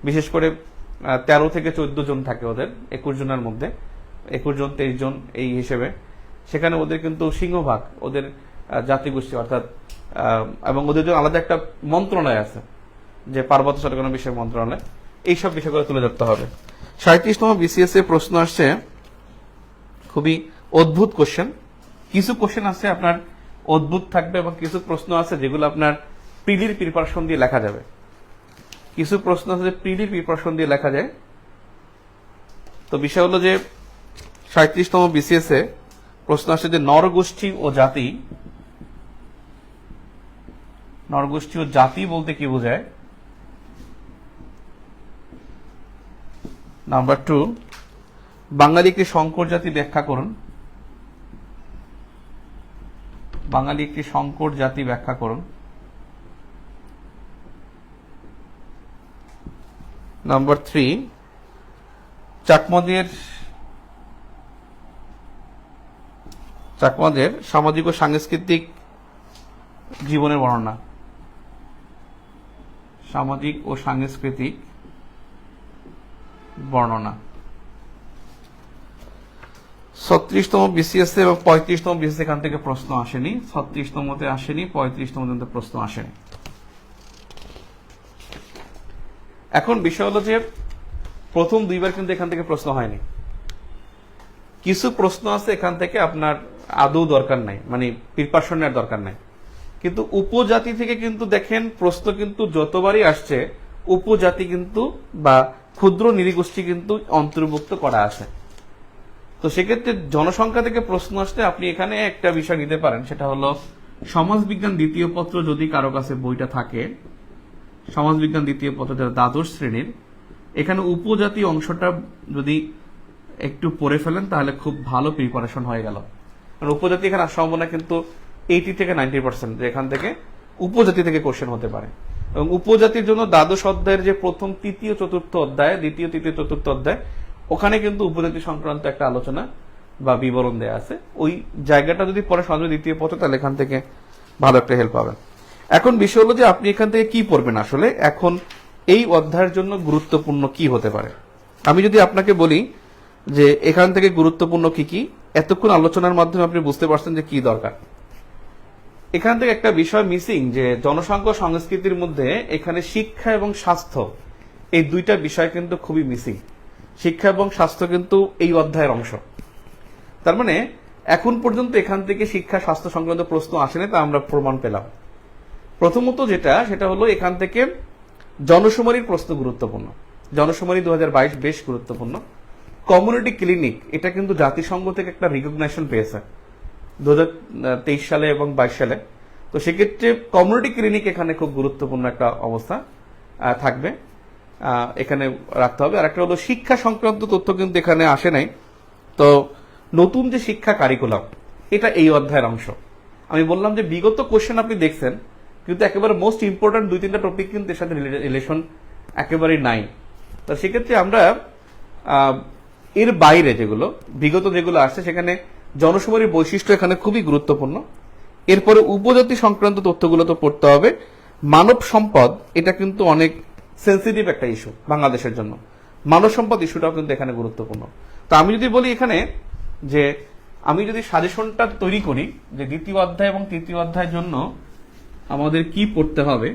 [SPEAKER 1] বিশেষ করে 13 থেকে 14 জন থাকে ওদের 21 জনের মধ্যে, 21 জন 23 জন এই হিসেবে। সেখানে ওদের কিন্তু সিংহভাগ ওদের জাতিগোষ্ঠী, অর্থাৎ এবং ওদের জন্য আলাদা একটা মন্ত্রণালয় আছে, যে পার্বত্য চট্টগ্রাম বিষয় মন্ত্রণালয়। এইসব বিষয়গুলো তুলে ধরতে হবে। 37তম বিসিএস এ প্রশ্ন আসছে, খুবই অদ্ভুত কোশ্চেন। কিছু কোশ্চেন আছে আপনার অদ্ভুত থাকবে এবং কিছু প্রশ্ন আছে যেগুলো আপনার প্রিলির প্রিপারেশন দিয়ে লেখা যাবে। কিছু প্রশ্ন আছে যে প্রিলির প্রিপারেশন দিয়ে লেখা যায়। তো বিষয় হলো যে 37তম বিসিএস এ প্রশ্ন আসছে যে নরগোষ্ঠী ও জাতি বলতে কি বোঝায়। নাম্বার 2, বাঙালি একটি সংকর জাতি ব্যাখ্যা করুন। নাম্বার 3, চাকমাদের সামাজিক ও সাংস্কৃতিক জীবনের বর্ণনা। 36তম বিসিএস এবং 35তম বিসিএস এখান থেকে প্রশ্ন আসেনি। 36তমতে আসেনি, 35তম প্রশ্ন আসেনি। এখন বিষয় হলো যে প্রথম 2বার কিন্তু এখান থেকে প্রশ্ন হয়নি। কিছু প্রশ্ন আছে এখান থেকে আপনার আদৌ দরকার নাই, মানে প্রিপারেশনের দরকার নাই। কিন্তু উপজাতি থেকে কিন্তু দেখেন প্রশ্ন কিন্তু যতবারই আসছে উপজাতি কিন্তু বা ক্ষুদ্র নৃগোষ্ঠী কিন্তু অন্তর্ভুক্ত করা আছে। তো সেক্ষেত্রে জনসংখ্যা থেকে প্রশ্ন আসলে আপনি এখানে একটা বিষয় নিতে পারেন, সেটা হলো সমাজবিজ্ঞান দ্বিতীয় পত্র যদি কারো কাছে বইটা থাকে, সমাজবিজ্ঞান দ্বিতীয় পত্র যারা দ্বাদশ শ্রেণীর, এখানে উপজাতি অংশটা যদি একটু পড়ে ফেলেন তাহলে খুব ভালো প্রিপারেশন হয়ে গেল। কারণ উপজাতি এখানে আসার সম্ভাবনা কিন্তু 80 থেকে 90%, যে এখান থেকে উপজাতি থেকে কোশ্চেন হতে পারে। এবং উপজাতির জন্য দ্বাদশ অধ্যায়ের যে প্রথম তৃতীয় চতুর্থ অধ্যায়, দ্বিতীয় তৃতীয় চতুর্থ অধ্যায়, ওখানে কিন্তু উপজাতি সংক্রান্ত একটা আলোচনা বা বিবরণ দেয়া আছে। ওই জায়গাটা যদি পরে সমাজ দ্বিতীয় পত্র, তাহলে এখান থেকে ভালো একটা হেল্প পাবেন। এখন বিষয় হলো যে আপনি এখান থেকে কি পড়বেন আসলে, এখন এই অধ্যায়ের জন্য গুরুত্বপূর্ণ কি হতে পারে। আমি যদি আপনাকে বলি যে এখান থেকে গুরুত্বপূর্ণ কি কি, এতক্ষণ আলোচনার মাধ্যমে আপনি বুঝতে পারছেন যে কি দরকার। এখান থেকে একটা বিষয় মিসিং, যে জনসংখ্যা সংস্কৃতির মধ্যে এখানে শিক্ষা এবং স্বাস্থ্য এই দুইটা বিষয় কিন্তু খুবই মিসিং। শিক্ষা এবং স্বাস্থ্য কিন্তু এই অধ্যায়ের অংশ। তার মানে এখন পর্যন্ত এখান থেকে শিক্ষা স্বাস্থ্য সংক্রান্ত প্রশ্ন আসেনি, তা আমরা প্রমাণ পেলাম। প্রথমত যেটা, সেটা হলো এখান থেকে জনশুমারির প্রশ্ন গুরুত্বপূর্ণ। জনশুমারি 2022 বেশ গুরুত্বপূর্ণ। কমিউনিটি ক্লিনিক, এটা কিন্তু জাতিসংঘ থেকে একটা রিকগনাইজেশন পেয়েছে 2023 সালে এবং 22 সালে। তো সেক্ষেত্রে কমিউনিটি ক্লিনিক এখানে খুব গুরুত্বপূর্ণ একটা অবস্থা থাকবে, এখানে রাখতে হবে। আর একটা হলো শিক্ষা সংক্রান্ত তথ্য কিন্তু এখানে আসে নাই। তো নতুন যে শিক্ষা কারিকুলাম, এটা এই অধ্যায়ের অংশ। আমি বললাম যে বিগত কোশ্চেন আপনি দেখছেন, কিন্তু একেবারে মোস্ট ইম্পর্টেন্ট 2-3টা টপিক কিন্তু এর সাথে রিলেশন একেবারেই নাই। তো সেক্ষেত্রে আমরা এর বাইরে যেগুলো বিগত যেগুলো আসছে, সেখানে জনশুমারির বৈশিষ্ট্য এখানে খুবই গুরুত্বপূর্ণ। এরপরে উপজাতি সংক্রান্ত তথ্যগুলো তো পড়তে হবে। মানব সম্পদ, এটা কিন্তু অনেক সেন্সিটিভ একটা ইস্যু বাংলাদেশের জন্য। মানব সম্পদ ইস্যুটাও কিন্তু এখানে গুরুত্বপূর্ণ। তো আমি যদি বলি এখানে যে আমি যদি সাজেশনটা তৈরি করি যে দ্বিতীয় অধ্যায় এবং তৃতীয় অধ্যায়ের জন্য আমাদের কি পড়তে হবে,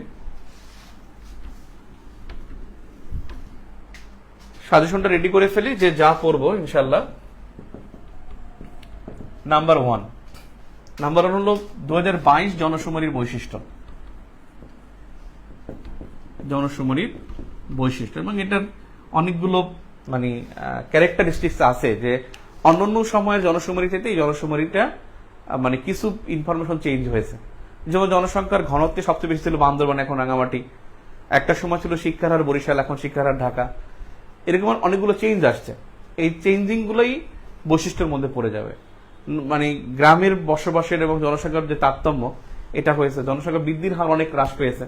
[SPEAKER 1] সাজেশনটা রেডি করে ফেলি যে যা পড়বো ইনশাল্লাহ। নাম্বার 1 হলো 2022 জনশুমারির বৈশিষ্ট্য। জনশুমারির বৈশিষ্ট্য, এবং এটার অনেকগুলো মানে ক্যারেক্টারিস্টিক্স আছে, যে অন্যান্য সময়ের জনশুমারি থেকে এই জনশুমারিটা মানে কিছু ইনফরমেশন চেঞ্জ হয়েছে। যেমন জনসংখ্যার ঘনত্বে সবচেয়ে বেশি ছিল বান্দরবান, এখন রাঙামাটি। একটা সময় ছিল শিক্ষার হার বরিশাল, এখন শিক্ষার হার ঢাকা। এরকম অনেকগুলো চেঞ্জ আসছে। এই চেঞ্জিং গুলোই বৈশিষ্ট্যের মধ্যে পড়ে যাবে। মানে গ্রামের বসবাসের এবং জনসংখ্যার যে তারতম্য, এটা হয়েছে। জনসংখ্যা বৃদ্ধির হার অনেক হ্রাস পেয়েছে,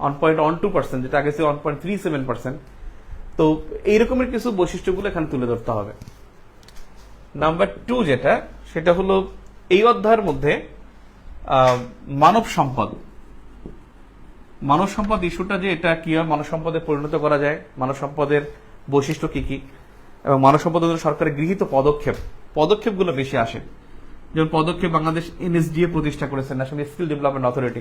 [SPEAKER 1] 1.12%, যেটা আগে ছিল 1.37%। তো এইরকমের কিছু বৈশিষ্ট্যগুলো এখানে তুলে ধরতে হবে। নাম্বার 2 যেটা, সেটা হলো এই অধ্যায়ের মধ্যে মানব সম্পদ। মানব সম্পদ ইস্যুটা যে এটা কিভাবে মানব সম্পদে পরিণত করা যায়, মানব সম্পদের বৈশিষ্ট্য কি কি, এবং মানব সম্পদের জন্য সরকারের গৃহীত পদক্ষেপগুলো বেশি আসে। যেমন পদক্ষেপ বাংলাদেশ NSDA প্রতিষ্ঠা করেছে, ন্যাশনাল স্কিল ডেভেলপমেন্ট অথরিটি।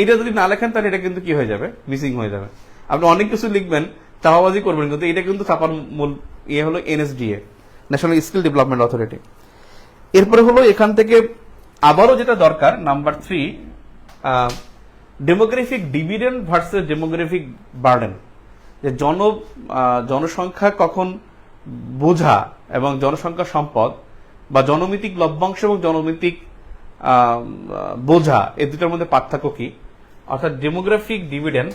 [SPEAKER 1] এটা যদি না লেখেন তাহলে এটা কিন্তু কি হয়ে যাবে, মিসিং হয়ে যাবে। আপনি অনেক কিছু লিখবেন, চাপাবাজি করবেন, কিন্তু এটা কিন্তু চাপার মূল হলো NSDA, national skill development authority. এরপরে হলো এখান থেকে আবারও যেটা দরকার, number 3, demographic dividend versus demographic burden. যে জনসংখ্যা কখন বোঝা এবং জনসংখ্যা সম্পদ, বা জনমিতিক লভ্যাংশ এবং জনমিতিক বোঝা, এই দুটার মধ্যে পার্থক্য কি। অর্থাৎ demographic dividend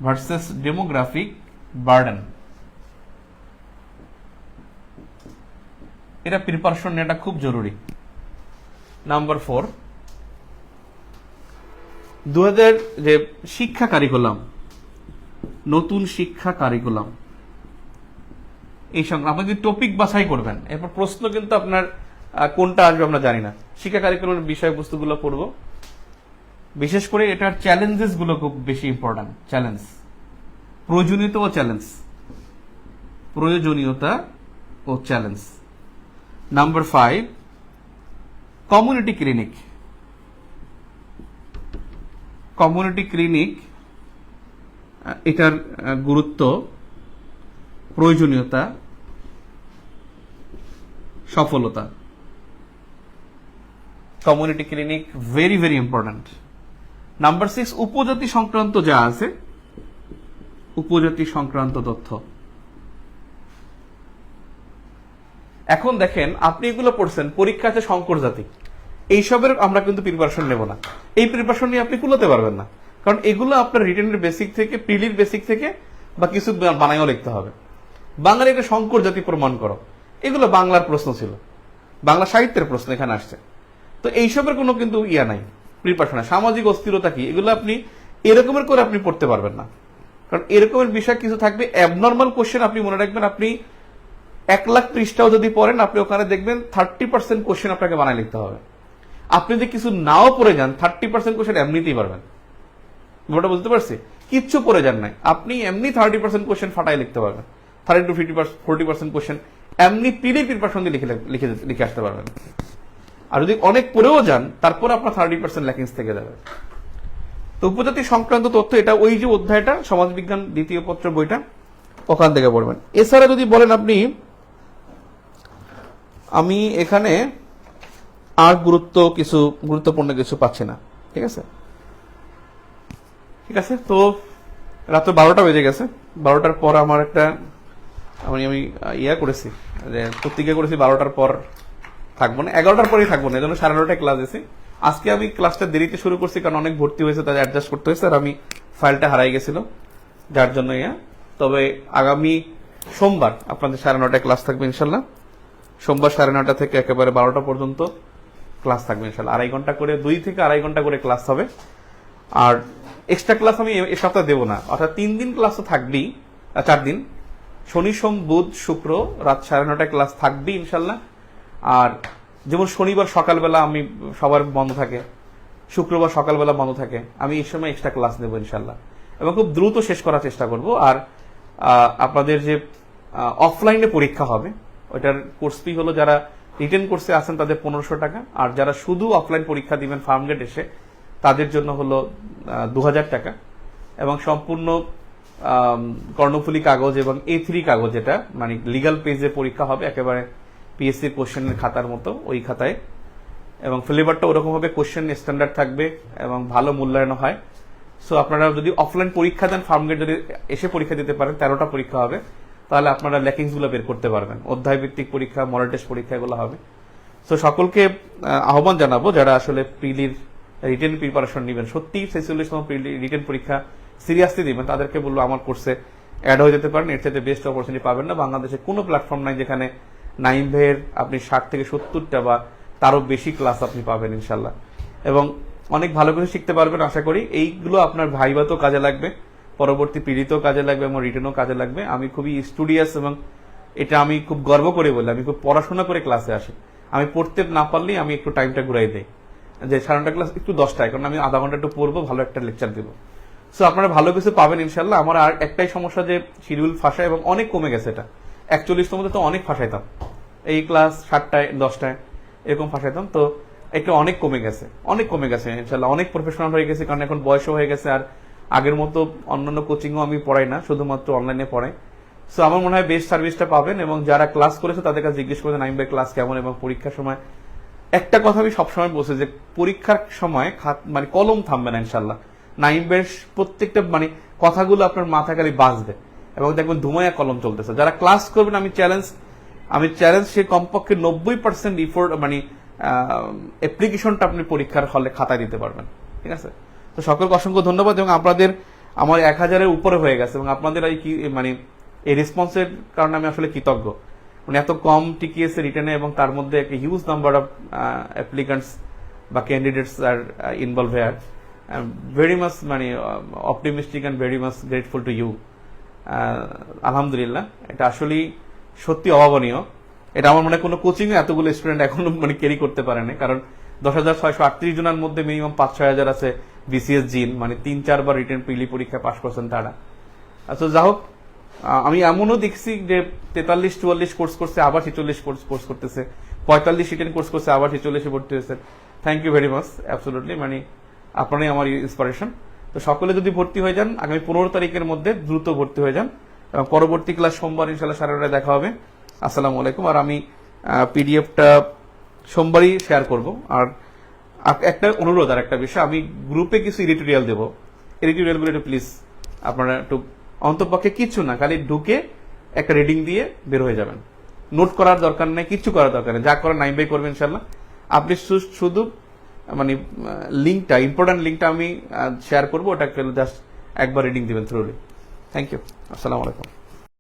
[SPEAKER 1] versus demographic burden, এটা প্রিপারেশন নেওয়াটা খুব জরুরি। নাম্বার 4, 2000 যে শিক্ষা কারিকুলাম, নতুন শিক্ষা কারিকুলাম, এই সঙ্গে আপনি যদি টপিক বাছাই করবেন, এরপর প্রশ্ন কিন্তু আপনার কোনটা আসবে আমরা জানি না। শিক্ষা কারিকুলামের বিষয়বস্তুগুলো পড়ব, বিশেষ করে এটার চ্যালেঞ্জেস গুলো খুব বেশি ইম্পর্টেন্ট। প্রয়োজনীয়তা ও চ্যালেঞ্জ। নাম্বার 5, কমিউনিটি ক্লিনিক এটার গুরুত্ব, প্রয়োজনীয়তা, সফলতা। Community clinic very very important. Number 6, উপজাতি সংক্রান্ত যা আছে, উপজাতি সংক্রান্ত তথ্য। এখন দেখেন, আপনি এগুলো পড়ছেন, পরীক্ষা আছে সংকর জাতি, এইসবের আমরা কিন্তু প্রিপারেশন নেব না। এই প্রিপারেশন নিয়ে আপনি কুলোতে পারবেন না, কারণ এগুলো আপনার রিটেনের বেসিক থেকে, প্রিলির বেসিক থেকে বা কিছু বানাইও লিখতে হবে। বাংলার একটা সংকর জাতি প্রমাণ করো, এগুলো বাংলার প্রশ্ন ছিল, বাংলা সাহিত্যের প্রশ্ন এখানে আসছে। তো এইসবের কোনো কিন্তু ইয়া নাই প্রিপারেশন। সামাজিক অস্থিরতা কি, এগুলো আপনি এরকমের করে আপনি পড়তে পারবেন না, কারণ এরকমের বিষয় কিছু থাকবে। অ্যাবনর্মাল কোশ্চেন আপনি মনে রাখবেন, আপনি 1 লাখ পৃষ্ঠাও যদি পড়েন, আপনি ওখানে দেখবেন 30% কোশ্চেন আপনাকে বানায় লিখতে হবে। আপনি যদি কিছু নাও পড়ে যান, 30% কোশ্চেন এমনিতেই পারবেন। ব্যাপারটা বুঝতে পারছি? কিচ্ছু পড়ে যান নাই, আপনি এমনি 30% কোশ্চেন ফাটাই লিখতে পারবেন। 30 to 40% কোশ্চেন এমনি পিডি প্রিপারেশন দিয়ে লিখে আসতে পারবেন। আর যদি অনেক পড়েও যান, তারপর আপনার 30% ল্যাকিংস থেকে যাবে। তো উপজাতি সংক্রান্ত তথ্য, এটা ওই যে অধ্যায়টা সমাজবিজ্ঞান দ্বিতীয় পত্র বইটা, ওখান থেকে পড়বেন। এছাড়া যদি বলেন আপনি, আমি এখানে আর গুরুত্বপূর্ণ কিছু পাচ্ছি না। ঠিক আছে, ঠিক আছে। তো রাত্র 12টা বেজে গেছে। 12টার পর আমার একটা আমি ইয়া করেছি, যে প্রতিজ্ঞা করেছি 12টার পর থাকবো না, 11টার পরেই থাকবো না, এই জন্য 9:30টায় ক্লাস এসে। আজকে আমি ক্লাসটা দেরিতে শুরু করছি, কারণ অনেক ভর্তি হয়েছে, তাদের অ্যাডজাস্ট করতে হয়েছে, আর আমি ফাইলটা হারাই গেছিল, যার জন্য ইয়া। তবে আগামী সোমবার আপনাদের 9:30টায় ক্লাস থাকবে ইনশাল্লাহ। সোমবার 9:30টা থেকে একেবারে 12টা পর্যন্ত ক্লাস থাকবে ইনশাল্লাহ। 2.5 ঘন্টা করে, 2 থেকে 2.5 ঘন্টা করে ক্লাস হবে। আর এক্সট্রা ক্লাস আমি এ সপ্তাহে দেবো না, অর্থাৎ 3 দিন ক্লাস তো থাকবেই, 4 দিন, শনি সোম বুধ শুক্র রাত 9:30টায় ক্লাস থাকবেই ইনশাল্লাহ। আর যেমন শনিবার সকালবেলা আমি সবার বন্ধ থাকে, শুক্রবার সকালবেলা বন্ধ থাকে, আমি এই সময় এক্সট্রা ক্লাস নেবো ইনশাল্লাহ, এবং খুব দ্রুত শেষ করার চেষ্টা করব। আর আপনাদের যে অফলাইনে পরীক্ষা হবে, ওইটার কোর্স ফি হলো, যারা রিটেন কোর্সে আছেন তাদের 1500 টাকা, আর যারা শুধু অফলাইন পরীক্ষা দিবেন ফার্মগেট এসে, তাদের জন্য হলো 2000 টাকা। এবং সম্পূর্ণ কর্ণফুলী কাগজ এবং A3 কাগজ, যেটা মানে লিগাল পেজে পরীক্ষা হবে, একেবারে পিএসসি কোশ্চেনের খাতার মতো ওই খাতায়, এবং ফ্লেভারটা ওরকম হবে, কোশ্চেন স্ট্যান্ডার্ড থাকবে এবং ভালো মূল্যায়ন হয়। সো আপনারা যদি অফলাইন পরীক্ষা দেন, ফার্মগেট যদি এসে পরীক্ষা দিতে পারেন, 13টা পরীক্ষা হবে, তাহলে আপনারা ল্যাকিংস গুলো বের করতে পারবেন। অধ্যায় ভিত্তিক পরীক্ষা, মডেল টেস্ট পরীক্ষা এগুলো হবে। সো সকলকে আহ্বান জানাবো, যারা আসলে প্রিলির রিটেন প্রিপারেশন নেবেন, সত্যি 46তম রিটেন পরীক্ষা সিরিয়াসলি দিবেন, তাদেরকে বলবো আমার কোর্সে অ্যাড হয়ে যেতে পারেন। এর চাইতে বেস্ট অপরচুনিটি পাবেন না। বাংলাদেশে কোনো প্ল্যাটফর্ম নাই যেখানে নাইম ভাইয়ের আপনি 60 থেকে 70টা বা তারও বেশি ক্লাস আপনি পাবেন ইনশাল্লাহ, এবং অনেক ভালো কিছু শিখতে পারবেন আশা করি। এইগুলো আপনার ভাইবাতেও কাজে লাগবে, পরবর্তী পিড়িতেও কাজে লাগবে এবং রিটেনও কাজে লাগবে। আমি খুবই স্টুডিয়াস, এবং এটা আমি খুব গর্ব করে বলি, আমি খুব পড়াশোনা করে ক্লাসে আসি। আমি পড়তে না পারলেই আমি একটু টাইমটা ঘুরাই দিই, যে 9:30 ক্লাস একটু 10টায়, কারণ আমি আধা ঘন্টা একটু পড়বো, ভালো একটা লেকচার দেবো। সো আপনারা ভালো কিছু পাবেন ইনশাল্লাহ। আমার আর একটাই সমস্যা, যে শিডিউল ফাঁসায়, এবং অনেক কমে গেছে এটা। 41তম তো অনেক ফাঁসাইতাম, এই ক্লাস 7টায় 10টায় এরকম ফাঁসাইতাম, তো এটা অনেক কমে গেছে ইনশাল্লাহ। অনেক প্রফেশনাল হয়ে গেছে, কারণ এখন বয়সও হয়ে গেছে, আর আগের মতো অন্যান্য কোচিংও আমি পড়াই না, শুধুমাত্র অনলাইনে পড়াই। সো আমার মনে হয় বেস্ট সার্ভিসটা পাবেন, এবং যারা ক্লাস করেছে তাদের কাছে জিজ্ঞেস করে নাইম ভাই ক্লাস কেমন। এবং পরীক্ষার সময় একটা কথা আমি সবসময় বলছি, যে পরীক্ষার সময় মানে কলম থামবে না ইনশাল্লাহ। নাইম ভাইয়ের প্রত্যেকটা মানে কথাগুলো আপনার মাথা খালি বাজবে, এবং দেখবেন ধুমায়া কলম চলতেছে। যারা ক্লাস করবেন, আমি চ্যালেঞ্জ সে কমপক্ষে 90% ইফোর্ট মানে অ্যাপ্লিকেশনটা আপনি পরীক্ষার হলে খাতায় দিতে পারবেন। ঠিক আছে, তো সকলকে অসংখ্য ধন্যবাদ, এবং আপনাদের আমার 1000-এর উপরে হয়ে গেছে, এবং আপনাদের এই রেসপন্সের কারণে আমি আসলে কৃতজ্ঞ। মানে এত কম টিকিয়েছে রিটেনে, এবং তার মধ্যে একটা হিউজ নাম্বার অফ অ্যাপ্লিকেন্টস বা candidates are involve here. Very much optimistic and very much grateful to you. আলহামদুলিল্লাহ, এটা আসলেই সত্যি অভাবনীয়। এটা আমার মনে হয় কোনো কোচিং এ এতগুলো স্টুডেন্ট এখনো ক্যারি করতে পারে না, কারণ 10,638 জনের মধ্যে মিনিমাম 5-6 হাজার আছে বিসিএস জিন, 3-4 বার রিটেন প্রিলি পরীক্ষা পাস করছেন তারা। আচ্ছা, যা হোক, আমি এমনও দেখছি যে 43-44 কোর্স করছে, আবার 46 কোর্স করতেছে, 45 রিটেন কোর্স করছে, আবার 46-এ ভর্তি হয়েছে। Thank you very much, absolutely, আপনারাই আমার ইন্সপিরেশন। তো তো সকলে যদি ভর্তি হয়ে যান আগামী 15 তারিখের মধ্যে দ্রুত ভর্তি হয়ে যান, এবং পরবর্তী ক্লাস সোমবার ইনশাল্লাহ 9:30 দেখা হবে। আসসালামু আলাইকুম। আর আমি পিডিএফটা সোমবারই শেয়ার করব। আর একটা অনুরোধ, আর একটা বিষয়, আমি গ্রুপে কিছু এডিটোরিয়াল দেবো, এডিটোরিয়ালগুলো একটু প্লিজ আপনারা একটু, অন্তপক্ষে কিচ্ছু না, খালি ঢুকে একটা রিডিং দিয়ে বের হয়ে যাবেন। নোট করার দরকার নেই, কিচ্ছু করার দরকার নেই, যা করার নাইম ভাই করবেন ইনশাল্লাহ। আপনি শুধু মানে লিঙ্কটা, ইম্পর্টেন্ট লিঙ্কটা আমি শেয়ার করবো, ওটা জাস্ট একবার রিডিং দিবেন থ্রুলি। Thank you. আসসালামু আলাইকুম।